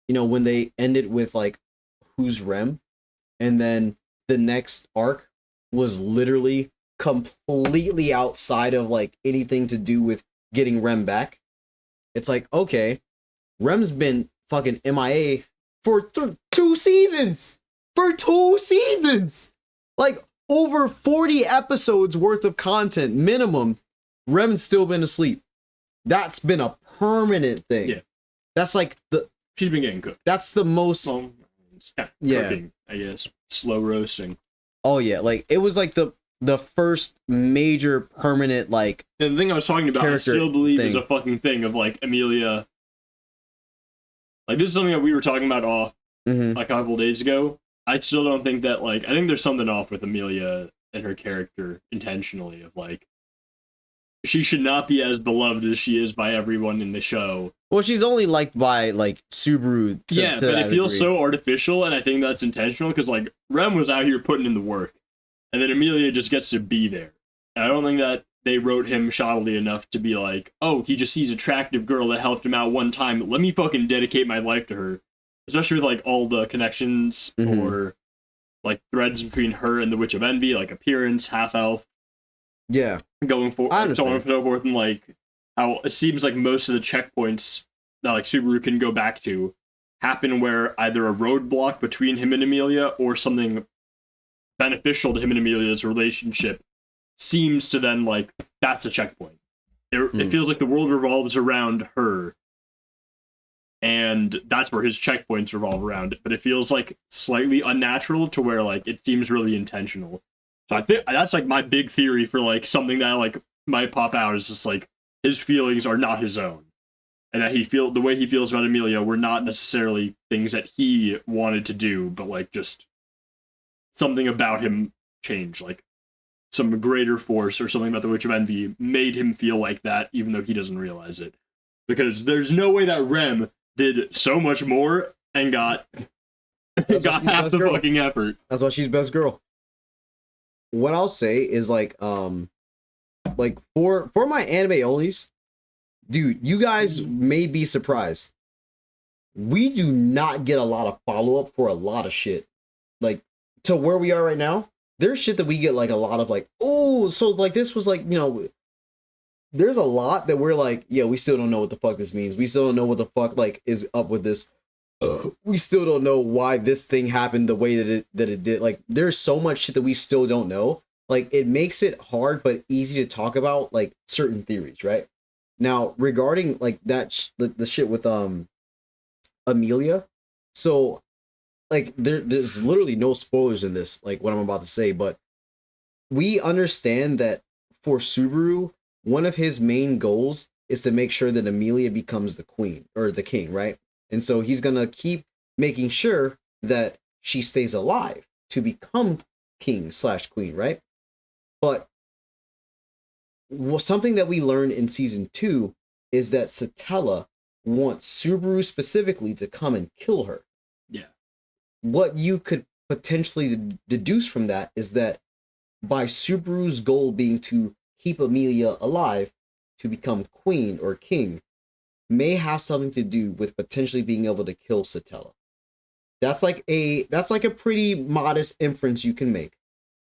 you know, when they ended with like who's Rem, and then the next arc was literally completely outside of like anything to do with getting Rem back. It's like, okay, Rem's been fucking MIA for 2 seasons. For 2 seasons. Like over 40 episodes worth of content minimum. Rem's still been asleep. That's been a permanent thing. Yeah. That's like She's been getting cooked. That's the most cooking, I guess. Slow roasting. Oh yeah, like it was like the first major permanent like. And the thing I was talking about, I still believe is a fucking thing of like Amelia. Like this is something that we were talking about off a couple days ago. I still don't think that like I think there's something off with Amelia and her character intentionally of like she should not be as beloved as she is by everyone in the show. Well, she's only liked by like Subaru. But it feels so artificial, and I think that's intentional because like Rem was out here putting in the work, and then Amelia just gets to be there. And I don't think that they wrote him shoddily enough to be like, oh, he just sees attractive girl that helped him out one time. Let me fucking dedicate my life to her, especially with like all the connections or like threads between her and the Witch of Envy, like appearance, half elf. Yeah, going forward, so on and so forth, and like how it seems like most of the checkpoints that like Subaru can go back to happen where either a roadblock between him and Emilia or something beneficial to him and Emilia's relationship seems to then like that's a checkpoint. It feels like the world revolves around her, and that's where his checkpoints revolve around. But it feels like slightly unnatural to where like it seems really intentional. So I think that's like my big theory for like something that like might pop out is just like his feelings are not his own, and that the way he feels about Emilia were not necessarily things that he wanted to do, but like just something about him changed, like some greater force or something about the Witch of Envy made him feel like that, even though he doesn't realize it. Because there's no way that Rem did so much more and got half the fucking effort. That's why she's best girl. What I'll say is like for my anime onlys, dude, you guys may be surprised. We do not get a lot of follow-up for a lot of shit. Like, to where we are right now, there's shit that we get like a lot of like, oh, so like this was like, you know, there's a lot that we're like, yeah, we still don't know what the fuck this means. We still don't know what the fuck like is up with this. We still don't know why this thing happened the way that it did. Like, there's so much shit that we still don't know. Like, it makes it hard but easy to talk about like certain theories, right? Now, regarding like that the shit with Emilia, so like there's literally no spoilers in this, like what I'm about to say, but we understand that for Subaru, one of his main goals is to make sure that Emilia becomes the queen or the king, right? And so he's gonna keep making sure that she stays alive to become king/queen, right? But something that we learned in season 2 is that Satella wants Subaru specifically to come and kill her. Yeah. What you could potentially deduce from that is that by Subaru's goal being to keep Emilia alive to become queen or king may have something to do with potentially being able to kill Satella. That's like a pretty modest inference you can make.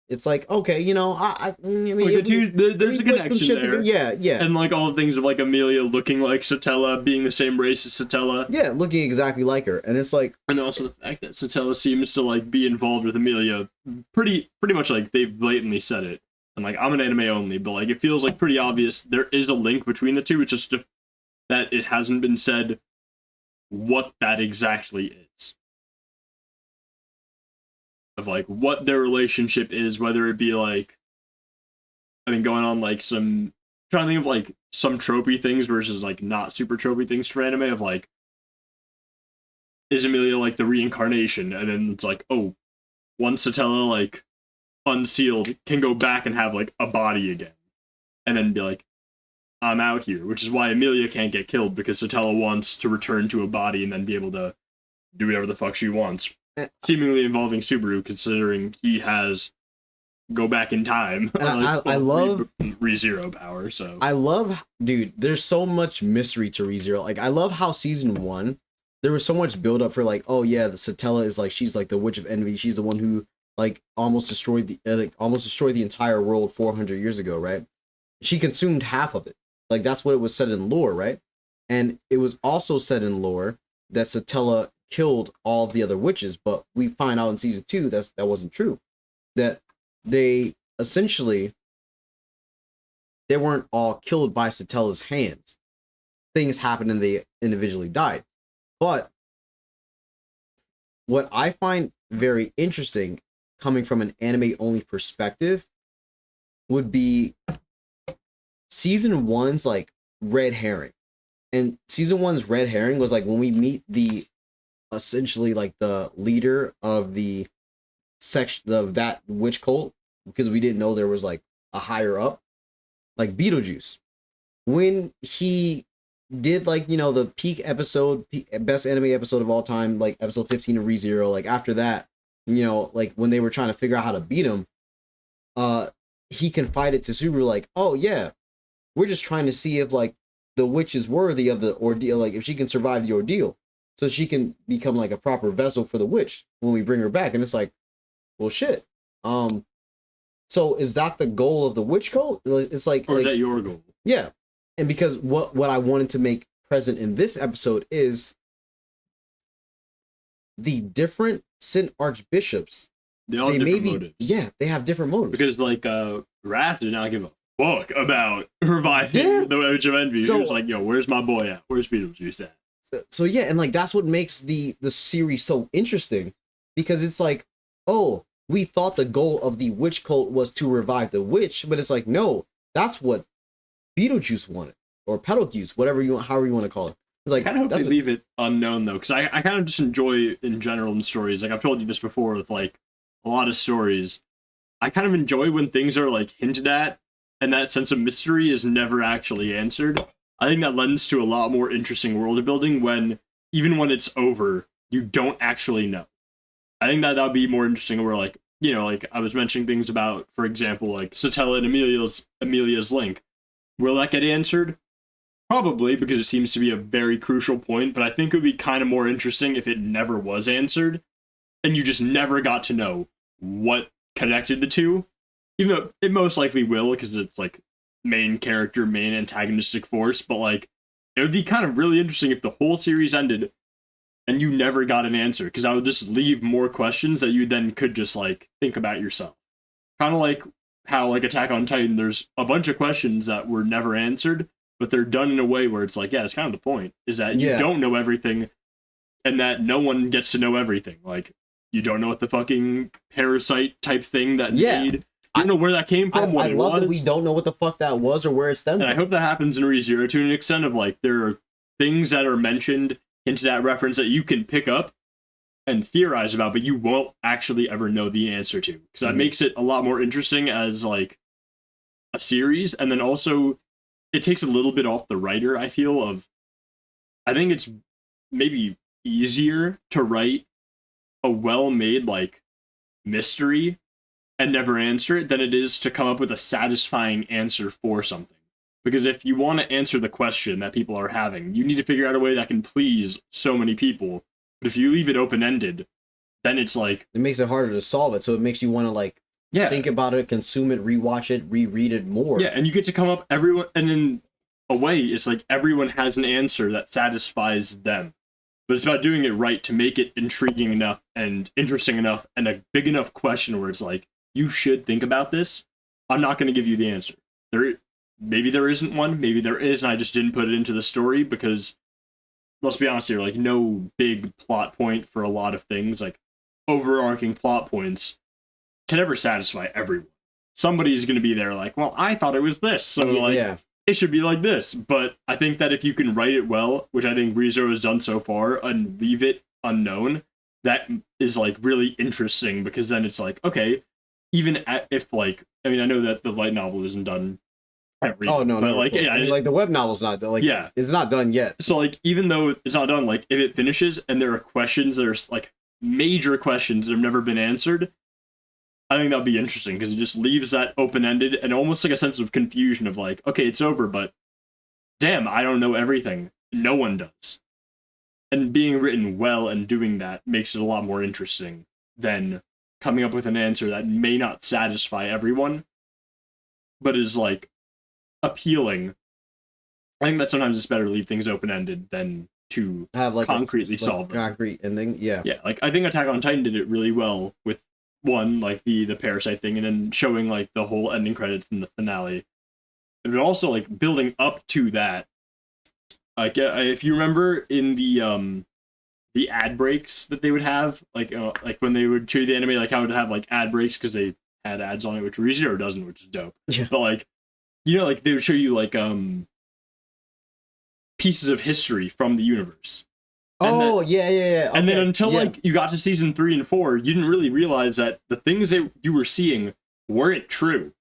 It's like, okay, you know, I mean, like there's a connection there. Yeah. And like all the things of like Emilia looking like Satella, being the same race as Satella. Yeah, looking exactly like her. And it's like, and also the fact that Satella seems to like be involved with Emilia pretty much like they've blatantly said it. And like I'm an anime only, but like it feels like pretty obvious there is a link between the two. It's just that it hasn't been said what that exactly is. Of like what their relationship is, whether it be like, I mean, going on like some, trying to think of like some tropey things versus like not super tropey things for anime of like, is Emilia like the reincarnation? And then it's like, oh, once Satella like unsealed can go back and have like a body again. And then be like, I'm out here, which is why Emilia can't get killed because Satella wants to return to a body and then be able to do whatever the fuck she wants. Seemingly involving Subaru, considering he has go back in time. And I love ReZero power. So I love, dude. There's so much mystery to ReZero. Like, I love how season 1 there was so much build up for like, oh yeah, the Satella is like, she's like the Witch of Envy. She's the one who like almost destroyed the entire world 400 years ago, right? She consumed half of it. Like, that's what it was said in lore, right? And it was also said in lore that Satella killed all of the other witches, but we find out in season 2 that wasn't true. That they essentially, they weren't all killed by Satella's hands. Things happened and they individually died. But what I find very interesting coming from an anime only perspective would be season 1's like red herring. And season 1's red herring was like when we meet the essentially like the leader of the section of that witch cult, because we didn't know there was like a higher up, like Beetlejuice, when he did like, you know, the peak episode, best anime episode of all time, like episode 15 of ReZero. Like after that, you know, like when they were trying to figure out how to beat him, he confided to Subaru like, oh yeah, we're just trying to see if like the witch is worthy of the ordeal, like if she can survive the ordeal, so she can become like a proper vessel for the witch when we bring her back. And it's like, well, shit. So is that the goal of the witch cult? It's like, or is that your goal? Yeah. And because what I wanted to make present in this episode is the different Sin Archbishops. They all have different motives. Yeah, they have different motives. Because like Wrath did not give a fuck about reviving the Witch of Envy. So, he was like, yo, where's my boy at? Where's Beetlejuice at? So yeah, and like that's what makes the series so interesting, because it's like, oh, we thought the goal of the witch cult was to revive the witch, but it's like, no, that's what Beetlejuice wanted, or Betelgeuse, whatever you want, however you want to call it. It's like, I kind of hope they leave it unknown though, because I kind of just enjoy in general in stories. Like I've told you this before with like a lot of stories, I kind of enjoy when things are like hinted at, and that sense of mystery is never actually answered. I think that lends to a lot more interesting world building when, even when it's over, you don't actually know. I think that would be more interesting where, like, you know, like I was mentioning things about, for example, like Satella and Amelia's link. Will that get answered? Probably, because it seems to be a very crucial point, but I think it would be kind of more interesting if it never was answered, and you just never got to know what connected the two. Even though it most likely will, because it's like main character, main antagonistic force, but like it would be kind of really interesting if the whole series ended and you never got an answer, because I would just leave more questions that you then could just like think about yourself. Kind of like how like Attack on Titan, there's a bunch of questions that were never answered, but they're done in a way where it's like, yeah, it's kind of the point, is that you don't know everything and that no one gets to know everything. Like you don't know what the fucking parasite type thing that made. I don't know where that came from. I love that we don't know what the fuck that was or where it stemmed from. And I hope that happens in ReZero to an extent of like there are things that are mentioned, hinted at, reference that you can pick up and theorize about, but you won't actually ever know the answer to. Because that makes it a lot more interesting as like a series. And then also it takes a little bit off the writer, I feel, of I think it's maybe easier to write a well-made like mystery and never answer it than it is to come up with a satisfying answer for something. Because if you want to answer the question that people are having, you need to figure out a way that can please so many people. But if you leave it open-ended, then it's like... It makes it harder to solve it, so it makes you want to like think about it, consume it, rewatch it, reread it more. Yeah, and you get to come up everyone, and in a way, it's like everyone has an answer that satisfies them. But it's about doing it right to make it intriguing enough and interesting enough and a big enough question where it's like, you should think about this. I'm not going to give you the answer. Maybe there isn't one. Maybe there is, and I just didn't put it into the story because, let's be honest here, like no big plot point for a lot of things, like overarching plot points, can ever satisfy everyone. Somebody's going to be there like, well, I thought it was this, so it should be like this. But I think that if you can write it well, which I think ReZero has done so far, and leave it unknown, that is like really interesting, because then it's like, okay, even if like, I mean, I know that the light novel isn't done. But like, I mean, like the web novel's not done. Like, it's not done yet. So like, even though it's not done, like if it finishes and there are questions that are like major questions that have never been answered, I think that'll be interesting, because it just leaves that open-ended and almost like a sense of confusion of like, okay, it's over, but damn, I don't know everything. No one does. And being written well and doing that makes it a lot more interesting than coming up with an answer that may not satisfy everyone, but is like appealing. I think that sometimes it's better to leave things open-ended than to have like concretely solve them. Concrete ending, yeah. Like I think Attack on Titan did it really well with one, like the parasite thing, and then showing like the whole ending credits in the finale. But also like building up to that. Like if you remember in the ad breaks that they would have, like when they would show you the anime, like how it would have like ad breaks because they had ads on it, which ReZero doesn't, which is dope. Yeah. But like, you know, like they would show you like pieces of history from the universe. And yeah. Okay. And then until like you got to season 3 and 4, you didn't really realize that the things that you were seeing weren't true.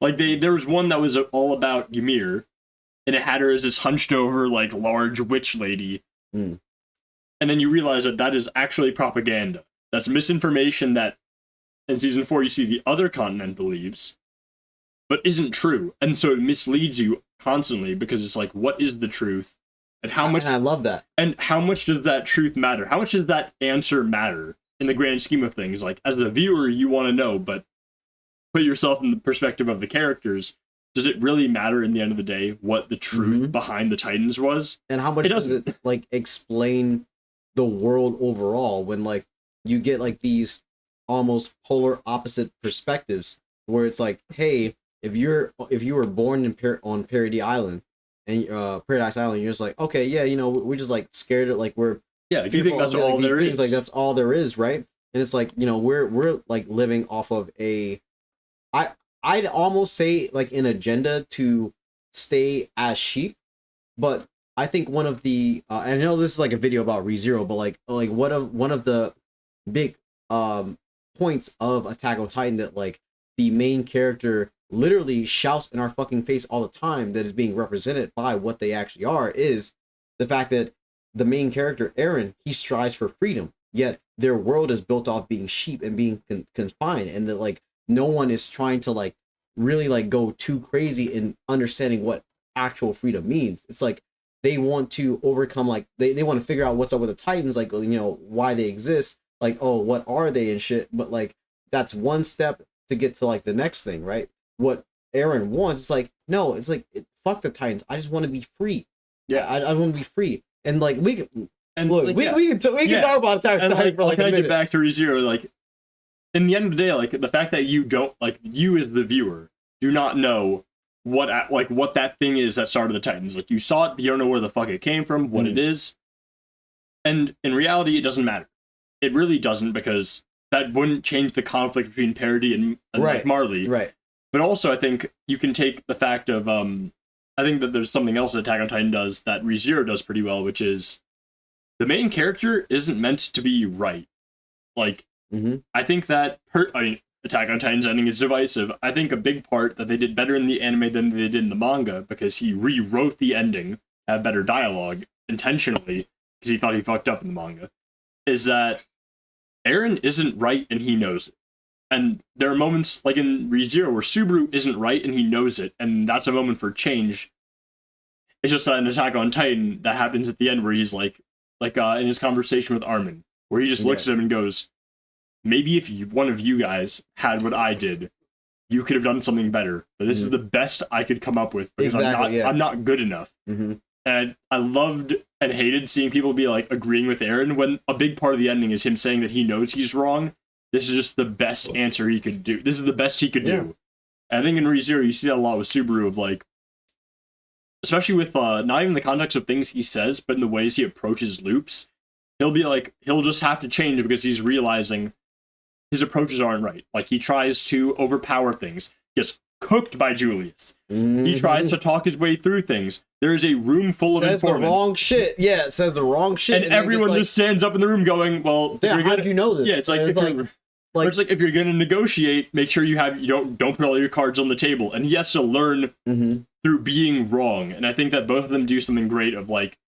Like there was one that was all about Ymir, and it had her as this hunched over like large witch lady. And then you realize that that is actually propaganda. That's misinformation that in season 4 you see the other continent believes, but isn't true. And so it misleads you constantly, because it's like, what is the truth? And how much... And I love that. And how much does that truth matter? How much does that answer matter in the grand scheme of things? Like, as a viewer, you want to know, but put yourself in the perspective of the characters. does it really matter in the end of the day what the truth behind the Titans was? And how much does it like explain the world overall when like you get like these almost polar opposite perspectives where it's like, hey, if you were born in on Paradise Island and Paradise Island, you're just like, okay, yeah, you know, we're just like scared of like we're if you think that's all like, there is, like that's all there is, right? And it's like, you know, we're like living off of I'd almost say like an agenda to stay as sheep, but I think one of the and I know this is like a video about ReZero, but like one of the big points of Attack on Titan that like the main character literally shouts in our fucking face all the time that is being represented by what they actually are is the fact that the main character Eren, he strives for freedom, yet their world is built off being sheep and being confined, and that like no one is trying to like really like go too crazy in understanding what actual freedom means. It's like they want to overcome like they want to figure out what's up with the Titans, like, you know, why they exist, like, oh, what are they and shit, but like that's one step to get to like the next thing, right? What Eren wants, it's like, no, it's like fuck the Titans, I just want to be free. I want to be free. And like we can look, like, we can talk about Attack on Titan for like a minute. Get back to ReZero, like in the end of the day, like the fact that you don't, like you as the viewer do not know what that thing is that started the Titans. Like you saw it, but you don't know where the fuck it came from, what it is. And in reality, it doesn't matter. It really doesn't, because that wouldn't change the conflict between Parody and like Marley. Right. But also, I think you can take the fact of I think that there's something else that Attack on Titan does that ReZero does pretty well, which is the main character isn't meant to be right. Like, I think that Attack on Titan's ending is divisive. I think a big part that they did better in the anime than they did in the manga, because he rewrote the ending, have better dialogue intentionally, because he thought he fucked up in the manga, is that Eren isn't right and he knows it. And there are moments like in ReZero where Subaru isn't right and he knows it, and that's a moment for change. It's just an Attack on Titan that happens at the end where he's like in his conversation with Armin, where he just looks at him and goes, maybe if one of you guys had what I did, you could have done something better. But this is the best I could come up with, because I'm not good enough. And I loved and hated seeing people be like agreeing with Eren when a big part of the ending is him saying that he knows he's wrong. This is just the best answer he could do. This is the best he could do. And I think in ReZero, you see that a lot with Subaru, of like, especially with not even the context of things he says, but in the ways he approaches loops. He'll be like, he'll just have to change because he's realizing his approaches aren't right. Like, he tries to overpower things, gets cooked by Julius. He tries to talk his way through things. There is a room full of informants. Says the wrong shit. Yeah, it says the wrong shit. And everyone just stands up in the room going, well, how did you know this? Yeah, it's like, it's like if you're going to negotiate, make sure you don't put all your cards on the table. And he has to learn through being wrong. And I think that both of them do something great of like,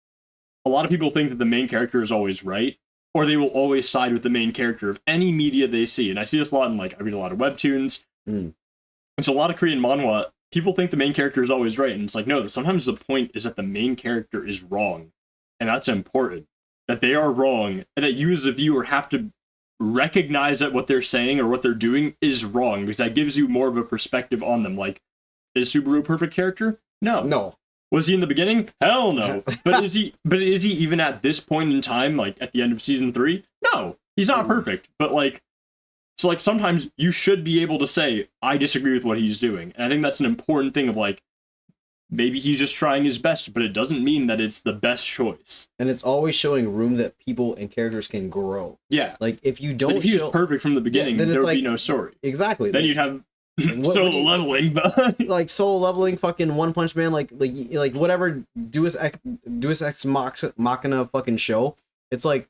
a lot of people think that the main character is always right, or they will always side with the main character of any media they see. And I see this a lot in, like, I read a lot of webtoons. And so a lot of Korean manhwa, people think the main character is always right. And it's like, no, sometimes the point is that the main character is wrong. And that's important. That they are wrong, and that you as a viewer have to recognize that what they're saying or what they're doing is wrong, because that gives you more of a perspective on them. Like, is Subaru a perfect character? No. Was he in the beginning? Hell no. But is he even at this point in time, like at the end of season 3? No, he's not perfect. But like, so like sometimes you should be able to say, I disagree with what he's doing. And I think that's an important thing of like, maybe he's just trying his best, but it doesn't mean that it's the best choice. And it's always showing room that people and characters can grow. Yeah. Like, if you don't if he was perfect from the beginning, then there would be no story. Exactly. Then you'd have solo leveling, but like solo leveling, fucking One Punch Man, like whatever Deus Ex Machina fucking show. It's like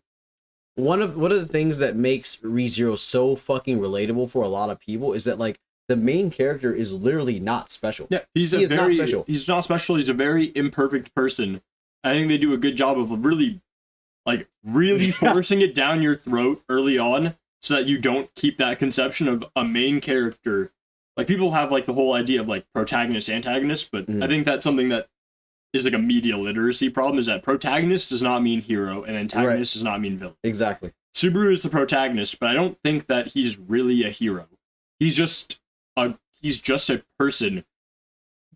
one of the things that makes ReZero so fucking relatable for a lot of people is that like the main character is literally not special. Yeah, he's not special. He's not special. He's a very imperfect person. I think they do a good job of really forcing it down your throat early on, so that you don't keep that conception of a main character. Like, people have like the whole idea of like protagonist, antagonist, but I think that's something that is like a media literacy problem, is that protagonist does not mean hero and antagonist does not mean villain. Exactly. Subaru is the protagonist, but I don't think that he's really a hero. He's just a person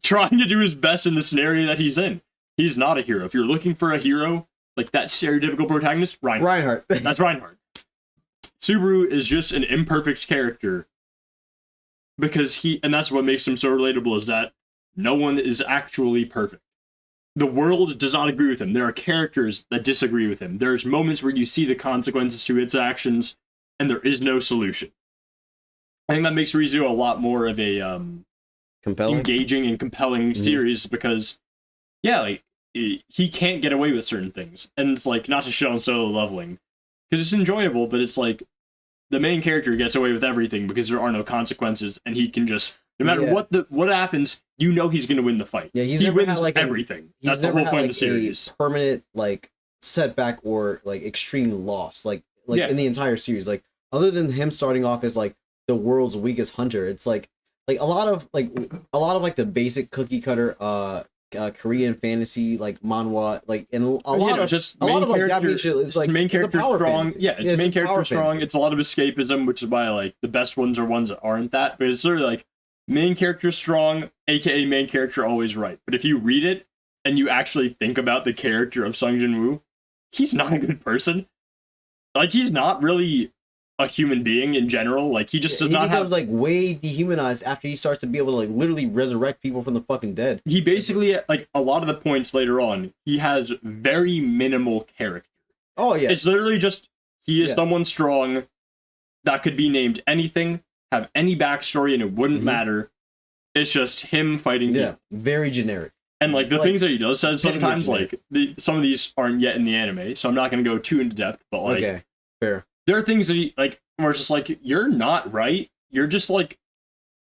trying to do his best in the scenario that he's in. He's not a hero. If you're looking for a hero, like that stereotypical protagonist, Reinhardt. That's Reinhardt. Subaru is just an imperfect character because and that's what makes him so relatable, is that no one is actually perfect. The world does not agree with him. There are characters that disagree with him. There's moments where you see the consequences to its actions, and there is no solution. I think that makes ReZero a lot more of a Compelling, engaging and compelling series because, yeah, like he can't get away with certain things, and it's like, not to shit on solo leveling because it's enjoyable, but it's like the main character gets away with everything because there are no consequences, and he can just, no matter what happens, you know he's gonna win the fight. Yeah, he wins like everything. That's the whole point of the series. Permanent like setback or like extreme loss, like in the entire series. Like other than him starting off as like the world's weakest hunter, it's like a lot of the basic cookie cutter Korean fantasy like manhwa, like and a lot of just a lot of like character, Japanese shit is like main character strong. Fantasy. Yeah, it's main character strong. Fantasy. It's a lot of escapism, which is why like the best ones are ones that aren't that. But it's sort of like main character strong, aka main character always right. But if you read it and you actually think about the character of Sung Jin-woo, he's not a good person. Like he's not really a human being in general. Like he just does not becomes like way dehumanized after he starts to be able to like literally resurrect people from the fucking dead. He basically, like a lot of the points later on, he has very minimal character. Oh yeah, it's literally just he is someone strong that could be named anything, have any backstory, and it wouldn't matter. It's just him fighting people. Very generic. And like the things that he does says sometimes, like some of these aren't yet in the anime, so I'm not going to go too into depth. But like, okay, fair. There are things that he like where it's just like, you're not right. You're just like,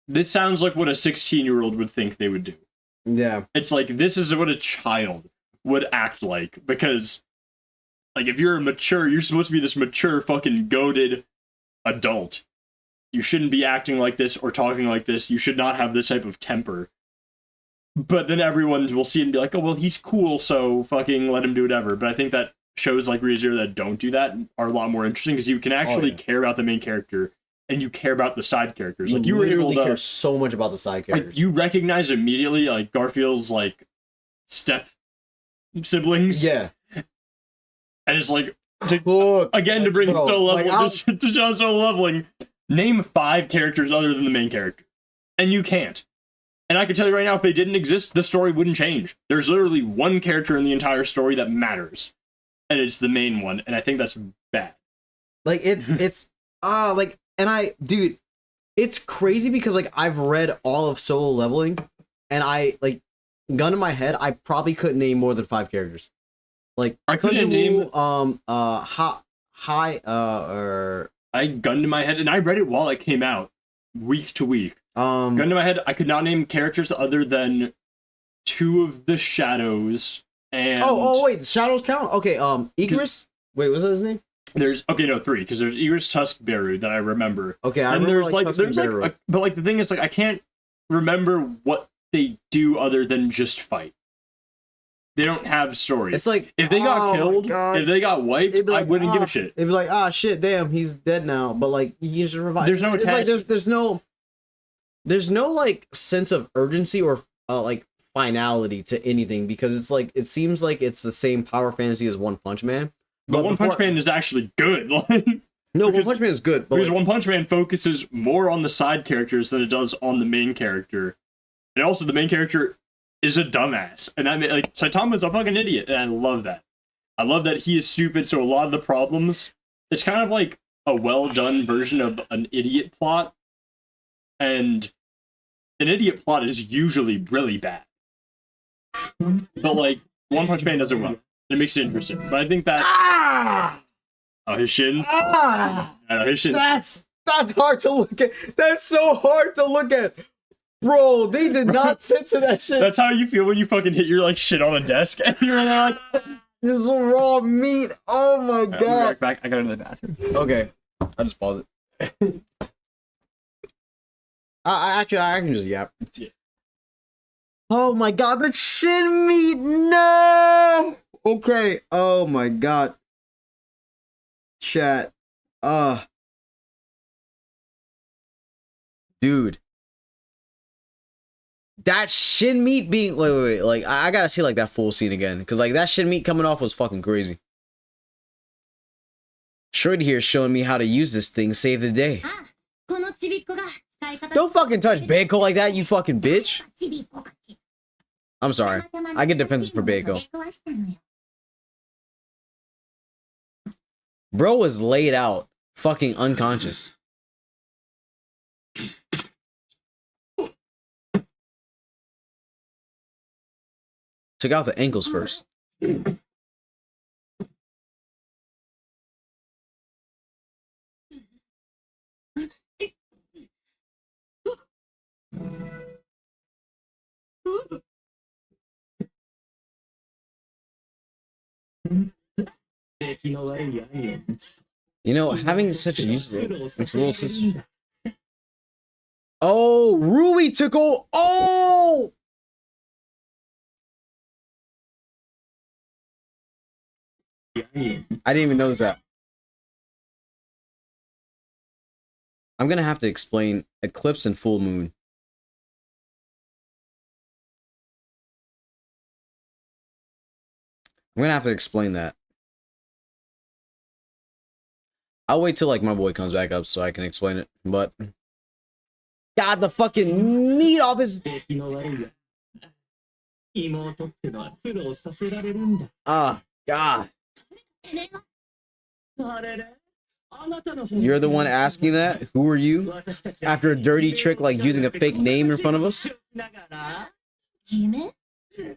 this sounds like what a 16-year-old would think they would do. Yeah, it's like, this is what a child would act like, because like if you're you're supposed to be this mature fucking goated adult. You shouldn't be acting like this or talking like this. You should not have this type of temper. But then everyone will see it and be like, oh, well, he's cool, so fucking let him do whatever. But I think that shows like ReZero that don't do that are a lot more interesting because you can actually care about the main character and you care about the side characters. Like you were able to care so much about the side characters. Like, you recognize immediately like Garfield's like step siblings. Yeah. And it's like, again, to bring solo level, to show solo leveling, name 5 characters other than the main character. And you can't. And I can tell you right now, if they didn't exist, the story wouldn't change. There's literally one character in the entire story that matters. And it's the main one. And I think that's bad. Like, it's dude, it's crazy because, like, I've read all of Solo Leveling, and I, like, gun to my head, I probably couldn't name more than 5 characters. Like, I couldn't name, I gunned to my head, and I read it while it came out, week to week. Gun to my head, I could not name characters other than 2 of the shadows. And wait, the shadows count? Okay, Icarus? Wait, was that his name? There's 3, because there's Icarus, Tusk, Beru that I remember. Okay, I remember Tusk and Beru. But like the thing is, like, I can't remember what they do other than just fight. They don't have stories. It's like, if they got killed, if they got wiped, like, I wouldn't give a shit. It'd be like, shit, damn, he's dead now. But like, he should revive. There's no like, there's no like sense of urgency or like finality to anything, because it's like, it seems like it's the same power fantasy as One Punch Man. But One Punch Man is actually good. Like, no, One Punch Man is good, but because One Punch Man focuses more on the side characters than it does on the main character, and also the main character is a dumbass, and that like Saitama's a fucking idiot, and I love that. I love that he is stupid, so a lot of the problems, it's kind of like a well done version of an idiot plot, and an idiot plot is usually really bad. But like One Punch Man does it well. It makes it interesting. But I think that oh, his shins. His shins. That's hard to look at. That's so hard to look at. Bro, they did not censor that shit. That's how you feel when you fucking hit your like shit on a desk and you're like, this is raw meat. Oh my god. I'll be right back. I gotta go to the bathroom. Okay. I'll just pause it. I can just yap. Yeah. Oh my god, the shin meat. No. Okay. Oh my god. Chat. Dude. that shin meat being wait, like I gotta see like that full scene again, because like that shin meat coming off was fucking crazy. Shorty here showing me how to use this thing, save the day. あ、このちびっこが使い方 Don't fucking touch Beiko like that, you fucking bitch. ちびっこかち I'm sorry. たまたま I get defenses for 取り Beiko. 壊したのよ Bro was laid out, fucking unconscious. Took out the ankles first. You know, having such a useless makes a little sister. Oh, Rui took oh! I didn't even notice that. I'm gonna have to explain eclipse and full moon. I'm gonna have to explain that. I'll wait till like my boy comes back up so I can explain it. But God, the fucking meat off his. Ah, God. You're the one asking that? Who are you? After a dirty trick like using a fake name in front of us? 夢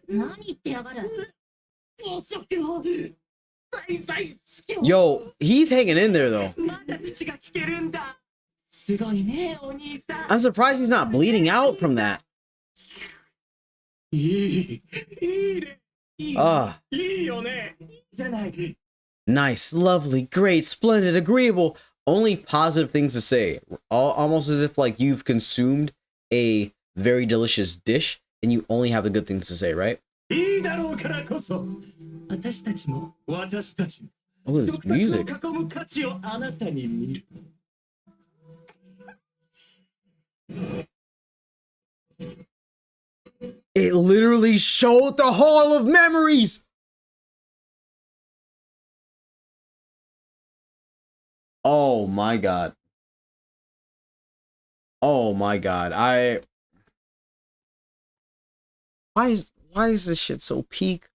何言ってやがる Yo, he's hanging in there though. I'm surprised he's not bleeding out from that. Ah. Nice, lovely, great, splendid, agreeable. Only positive things to say. Almost as if like you've consumed a very delicious dish and you only have the good things to say, right? Oh, this music. It literally showed the Hall of Memories. Oh my God. Oh my God. Why is this shit so peak?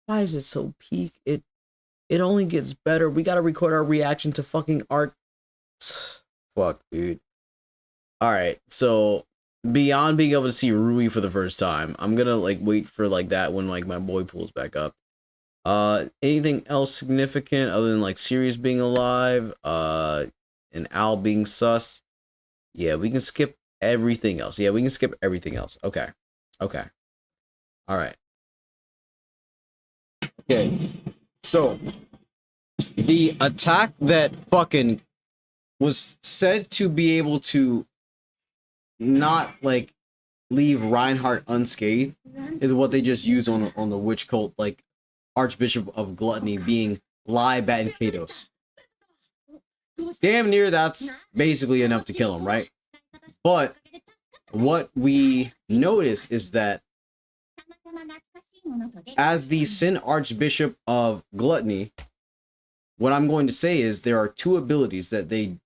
Why is it so peak? It only gets better. We gotta record our reaction to fucking art. Fuck, dude. Alright, so beyond being able to see Rui for the first time, I'm gonna like wait for like that when like my boy pulls back up. Anything else significant other than like Sirius being alive, and Al being sus? Yeah, we can skip everything else. Yeah, we can skip everything else. Okay. Okay. All right. Okay. So the attack that fucking was said to be able to not like leave Reinhardt unscathed is what they just used on the witch cult, like Archbishop of Gluttony being Lai, Bat, and Kados. Damn near that's basically enough to kill him, right? But what we notice is that as the Sin Archbishop of Gluttony, what I'm going to say is there are two abilities that they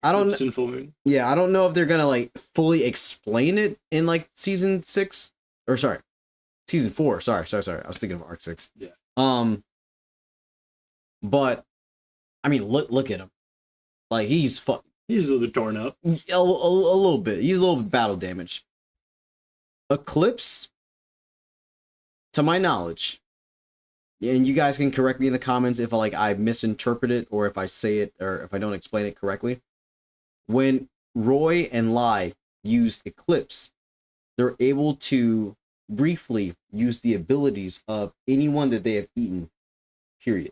I don't Sinful Moon. Yeah, I don't know if they're gonna like fully explain it in like season 6 or sorry, season 4. Sorry. I was thinking of arc 6. Yeah. But I mean, look at him. Like he's a little bit torn up. A little bit. He's a little bit battle damaged. Eclipse, to my knowledge, and you guys can correct me in the comments if I misinterpret it or if I say it or if I don't explain it correctly. When Roy and Lai use Eclipse, they're able to briefly use the abilities of anyone that they have eaten, period.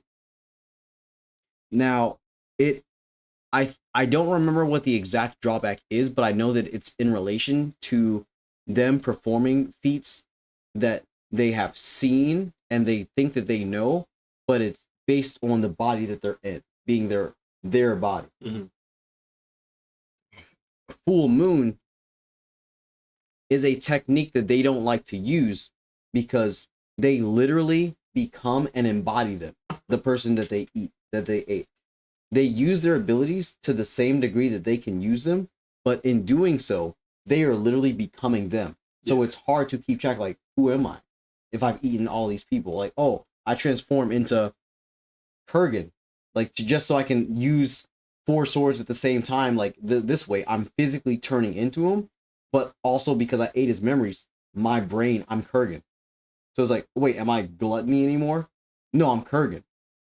Now, I don't remember what the exact drawback is, but I know that it's in relation to them performing feats that they have seen and they think that they know, but it's based on the body that they're in, being their body. Mm-hmm. Full Moon is a technique that they don't like to use because they literally become and embody them, the person that they ate. They use their abilities to the same degree that they can use them, but in doing so, they are literally becoming them. So it's hard to keep track, like, who am I if I've eaten all these people? Like, oh, I transform into Kurgan, like, just so I can use 4 swords at the same time, like, this way. I'm physically turning into him, but also because I ate his memories, my brain, I'm Kurgan. So it's like, wait, am I Gluttony anymore? No, I'm Kurgan.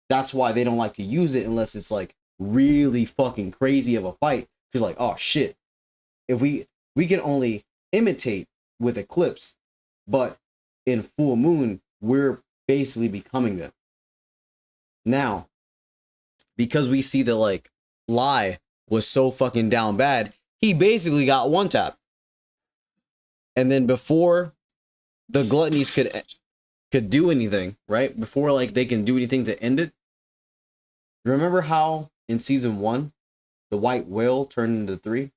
That's why they don't like to use it unless it's, like, really fucking crazy of a fight. Because, like, oh, shit. If we can only imitate with Eclipse, but in Full Moon, we're basically becoming them. Now, because we see that, like, Lai was so fucking down bad, he basically got one tap. And then before the Gluttonies could do anything, right? Before, like, they can do anything to end it, remember how in season 1 the white whale turned into 3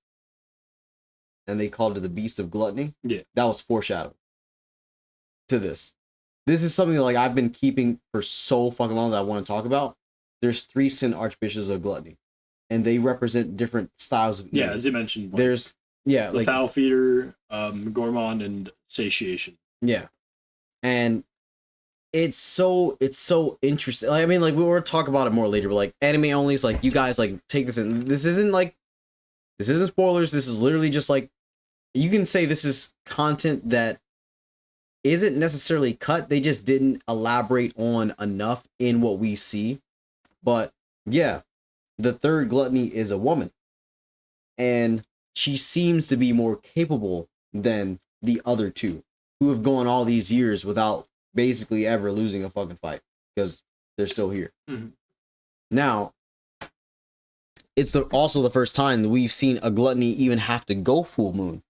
and they called it the Beast of Gluttony? Yeah. That was foreshadowing to this. This is something that, like, I've been keeping for so fucking long that I want to talk about. There's 3 Sin Archbishops of Gluttony, and they represent different styles of eating. Yeah, as you mentioned. Like, there's the like foul feeder, gourmand, and satiation. Yeah, and it's so interesting. Like, I mean, like, we'll talk about it more later, but, like, anime only is, like, you guys, like, take this in. This isn't spoilers. This is literally just, like, you can say this is content that isn't necessarily cut. They just didn't elaborate on enough in what we see. But yeah, the third Gluttony is a woman, and she seems to be more capable than the other 2, who have gone all these years without basically ever losing a fucking fight because they're still here. Mm-hmm. Now, it's also the first time that we've seen a Gluttony even have to go Full Moon,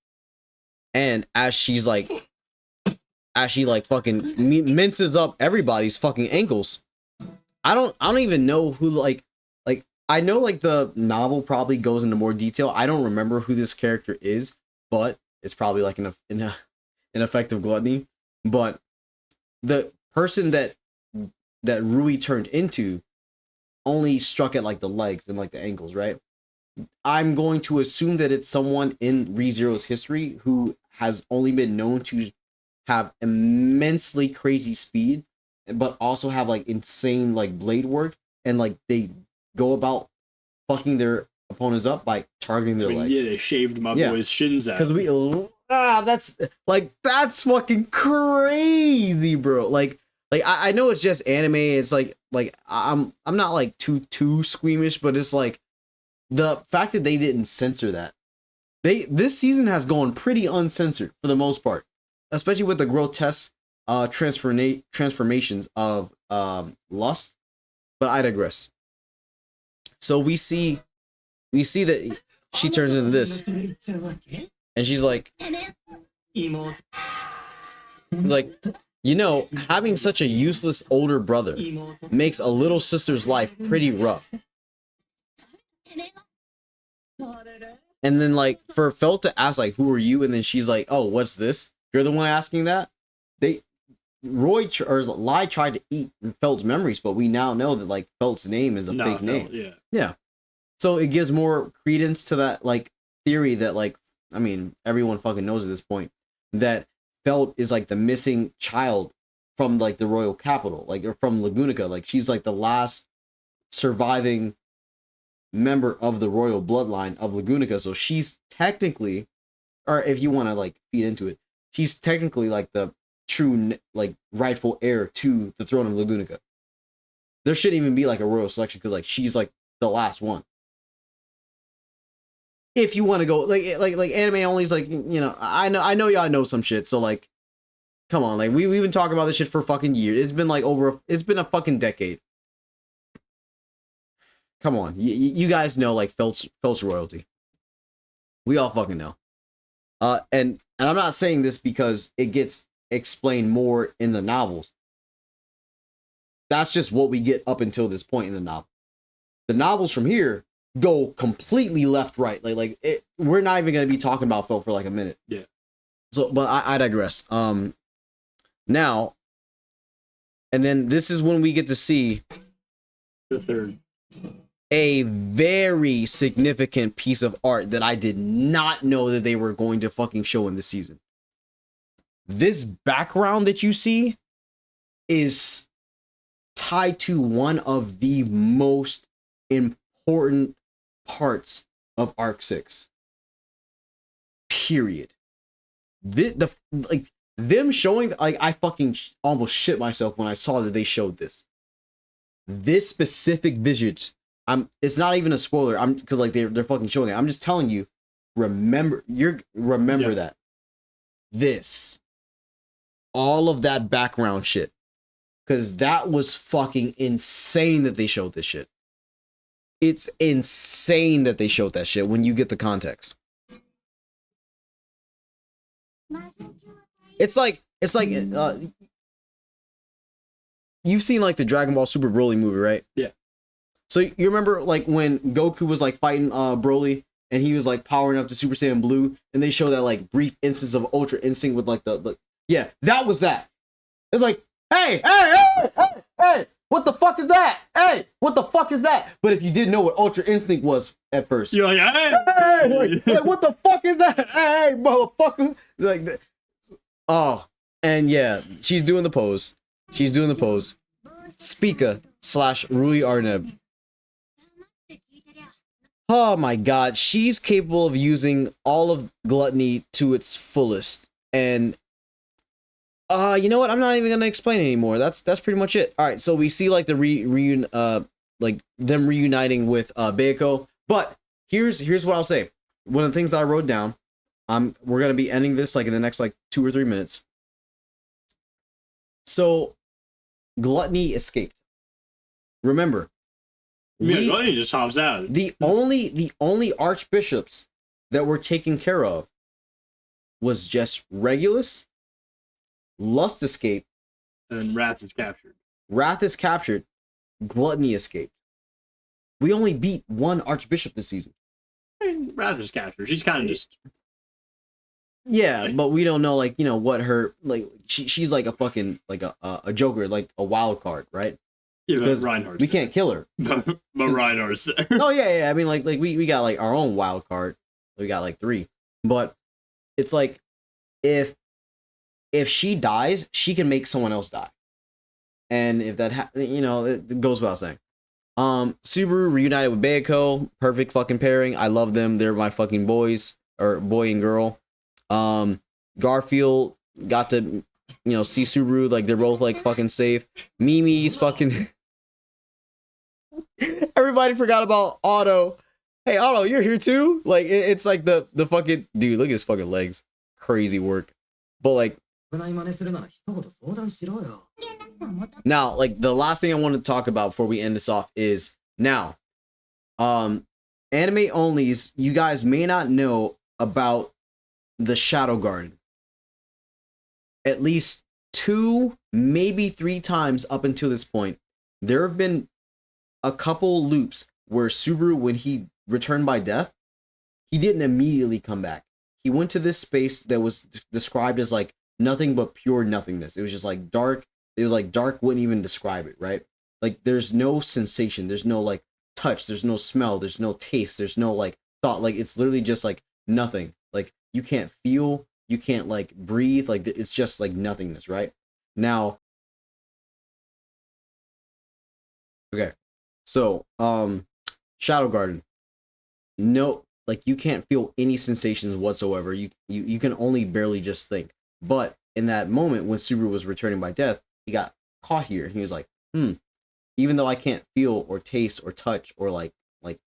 and as she fucking minces up everybody's fucking ankles. I don't even know who, like I know, like, the novel probably goes into more detail. I don't remember who this character is, but it's probably like an effective Gluttony. But the person that Rui turned into only struck at, like, the legs and, like, the ankles, right? I'm going to assume that it's someone in ReZero's history who has only been known to have immensely crazy speed, but also have, like, insane, like, blade work, and, like, they go about fucking their opponents up by targeting their legs. Yeah, they shaved my boy's shins out. Because that's fucking crazy, bro. Like I know it's just anime. It's like I'm not, like, too squeamish, but it's like the fact that they didn't censor that. This season has gone pretty uncensored for the most part, especially with the grotesque transformations of Lust. But I digress. So we see that she turns into this, and she's like, having such a useless older brother makes a little sister's life pretty rough. And then, like, for Felt to ask, like, who are you? And then she's like, oh, what's this? You're the one asking that? Lai tried to eat Felt's memories, but we now know that, like, Felt's name is a fake name. Yeah. So it gives more credence to that, like, theory that, like, I mean, everyone fucking knows at this point that Felt is, like, the missing child from, like, the royal capital, like, or from Lagunica. Like, she's, like, the last surviving member of the royal bloodline of Lagunica. So she's technically, or if you want to, like, feed into it, she's technically, like, the true, like, rightful heir to the throne of Lagunica. There shouldn't even be, like, a royal selection because, like, she's, like, the last one. If you want to go, like anime only is, like, you know, I know y'all know some shit, so, like, come on, like, we've been talking about this shit for fucking years. It's been, like, it's been a fucking decade. Come on, you guys know, like, Felt's royalty. We all fucking know. And I'm not saying this because it gets explained more in the novels. That's just what we get up until this point in the novel. The novels from here go completely left, right. We're not even going to be talking about Felt for, like, a minute. Yeah. So, but I digress. Now, and then this is when we get to see The third. a very significant piece of art that I did not know that they were going to fucking show in this season. This background that you see is tied to one of the most important parts of Arc 6. Period. Like them showing, like, I fucking almost shit myself when I saw that they showed this. This specific visage, it's not even a spoiler. Because like they're fucking showing it. I'm just telling you, remember that. This. All of that background shit. Because that was fucking insane that they showed this shit. It's insane that they showed that shit when you get the context. It's like you've seen like the Dragon Ball Super Broly movie, right? Yeah. So you remember like when Goku was like fighting Broly and he was like powering up to Super Saiyan Blue and they show that like brief instance of Ultra Instinct with like the yeah, that was that. It's like, hey, what the fuck is that? Hey, what the fuck is that? But if you didn't know what Ultra Instinct was at first, you're like, hey, like, what the fuck is that? Hey, motherfucker. Like, oh, and yeah, she's doing the pose. Speaker / Rui Arneb. Oh my god, she's capable of using all of gluttony to its fullest. And you know what? I'm not even gonna explain it anymore. That's pretty much it. All right, so we see like the like them reuniting with Beiko. But here's what I'll say. One of the things that I wrote down. We're gonna be ending this like in the next like 2 or 3 minutes. So, Gluttony escaped. Remember, Gluttony just hops out. The only archbishops that were taken care of was just Regulus. Lust escaped. And Wrath is captured. Gluttony escaped. We only beat one archbishop this season. Wrath is captured. She's kind of just... Yeah, but we don't know, like, you know, what her, like, she's like a fucking, like a Joker, like a wild card, right? Yeah, because Reinhardt's we can't kill her. But Reinhardt's there. Oh, yeah, I mean, like we got, like, our own wild card. We got, like, 3. But it's like, if she dies, she can make someone else die. And if that, you know, it goes without saying. Subaru reunited with Beiko. Perfect fucking pairing. I love them. They're my fucking boys. Or boy and girl. Garfield got to, you know, see Subaru. Like, they're both, like, fucking safe. Mimi's fucking... Everybody forgot about Otto. Hey, Otto, you're here too? Like, it's like the fucking... Dude, look at his fucking legs. Crazy work. But, like... Now, like, the last thing I want to talk about before we end this off is... Now, anime onlys, you guys may not know about the Shadow Garden. At least 2, maybe 3 times up until this point, there have been a couple loops where Subaru, when he returned by death, he didn't immediately come back. He went to this space that was described as like nothing but pure nothingness. It was just like dark. It was like dark wouldn't even describe it, right? Like there's no sensation, there's no like touch, there's no smell, there's no taste, there's no like thought. Like it's literally just like nothing. Like you can't feel, you can't like breathe, like it's just like nothingness, right? Now, okay, so Shadow Garden, no, like you can't feel any sensations whatsoever. You can only barely just think. But in that moment when Subaru was returning by death, he got caught here, and he was like, even though I can't feel or taste or touch or like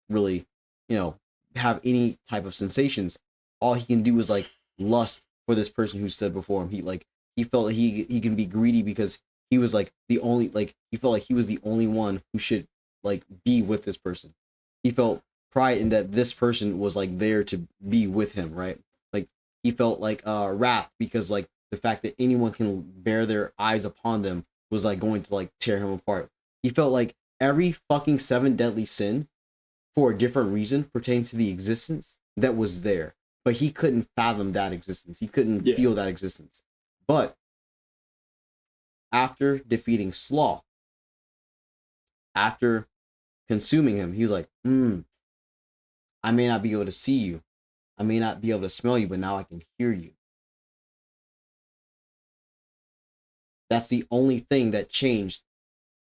really, you know, have any type of sensations, all he can do is like lust for this person who stood before him. He felt like he can be greedy because he was like the only, like he felt like he was the only one who should like be with this person. He felt pride in that this person was like there to be with him, right? Like he felt like wrath because like the fact that anyone can bear their eyes upon them was like going to like tear him apart. He felt like every fucking 7 deadly sin for a different reason pertaining to the existence that was there. but he couldn't fathom that existence. He couldn't Yeah. feel that existence. But after defeating Sloth, after consuming him, he was like, I may not be able to see you. I may not be able to smell you, but now I can hear you. That's the only thing that changed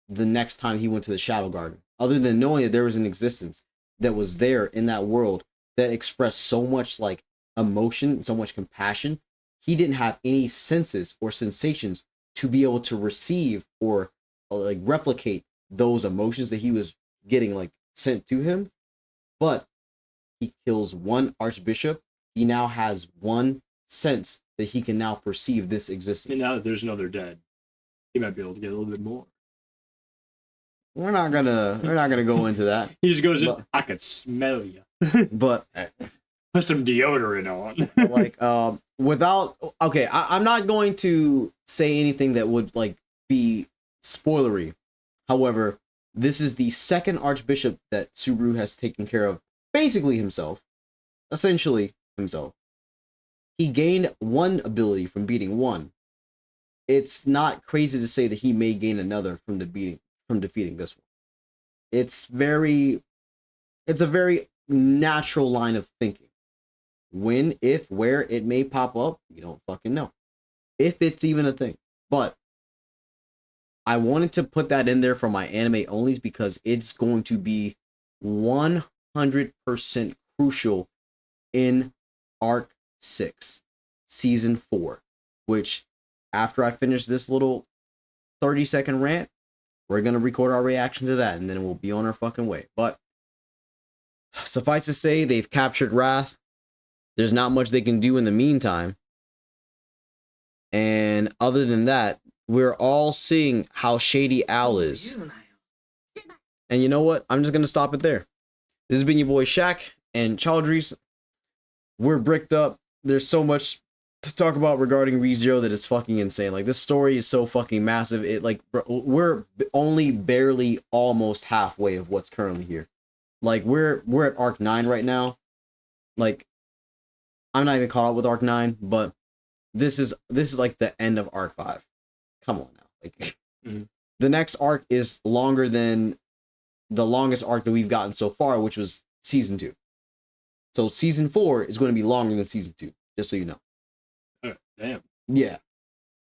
the next time he went to the Shadow Garden. Other than knowing that there was an existence that was there in that world that expressed so much like emotion, so much compassion, he didn't have any senses or sensations to be able to receive or like replicate those emotions that he was getting like sent to him. But he kills one archbishop. He now has one sense that he can now perceive this existence. And now that there's another dead, he might be able to get a little bit more. We're not gonna go into that. He just goes in, But- I could smell you. But Put some deodorant on. like without okay, I'm not going to say anything that would like be spoilery. However, this is the second archbishop that Subaru has taken care of basically himself, essentially himself. He gained one ability from beating one. It's not crazy to say that he may gain another from defeating this one. It's a very natural line of thinking. When, if, where it may pop up, you don't fucking know. If it's even a thing. But I wanted to put that in there for my anime onlys because it's going to be 100% crucial in Arc 6, Season 4, which after I finish this little 30-second rant, we're going to record our reaction to that, and then we'll be on our fucking way. But suffice to say, they've captured Wrath. There's not much they can do in the meantime. And other than that, we're all seeing how shady Al is. And you know what? I'm just going to stop it there. This has been your boy Shaq and Chaudhry's. We're bricked up. There's so much to talk about regarding ReZero that is fucking insane. Like, this story is so fucking massive. It like we're only barely almost halfway of what's currently here. Like, we're at Arc 9 right now. Like, I'm not even caught up with Arc 9, but this is like the end of Arc 5. Come on now. Like, the next arc is longer than the longest arc that we've gotten so far, which was Season 2. So Season 4 is going to be longer than Season 2, just so you know. Oh, damn. Yeah.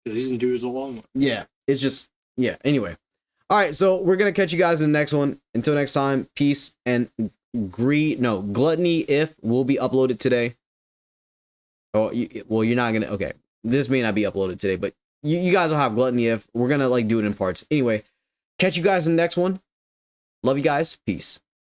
Season 2 is a long one. Yeah. It's just, yeah. Anyway. All right. So we're going to catch you guys in the next one. Until next time, peace and Gluttony If will be uploaded today. Oh, well, you're not going to, okay. This may not be uploaded today, but you guys will have Gluttony If. We're going to like do it in parts. Anyway, catch you guys in the next one. Love you guys. Peace.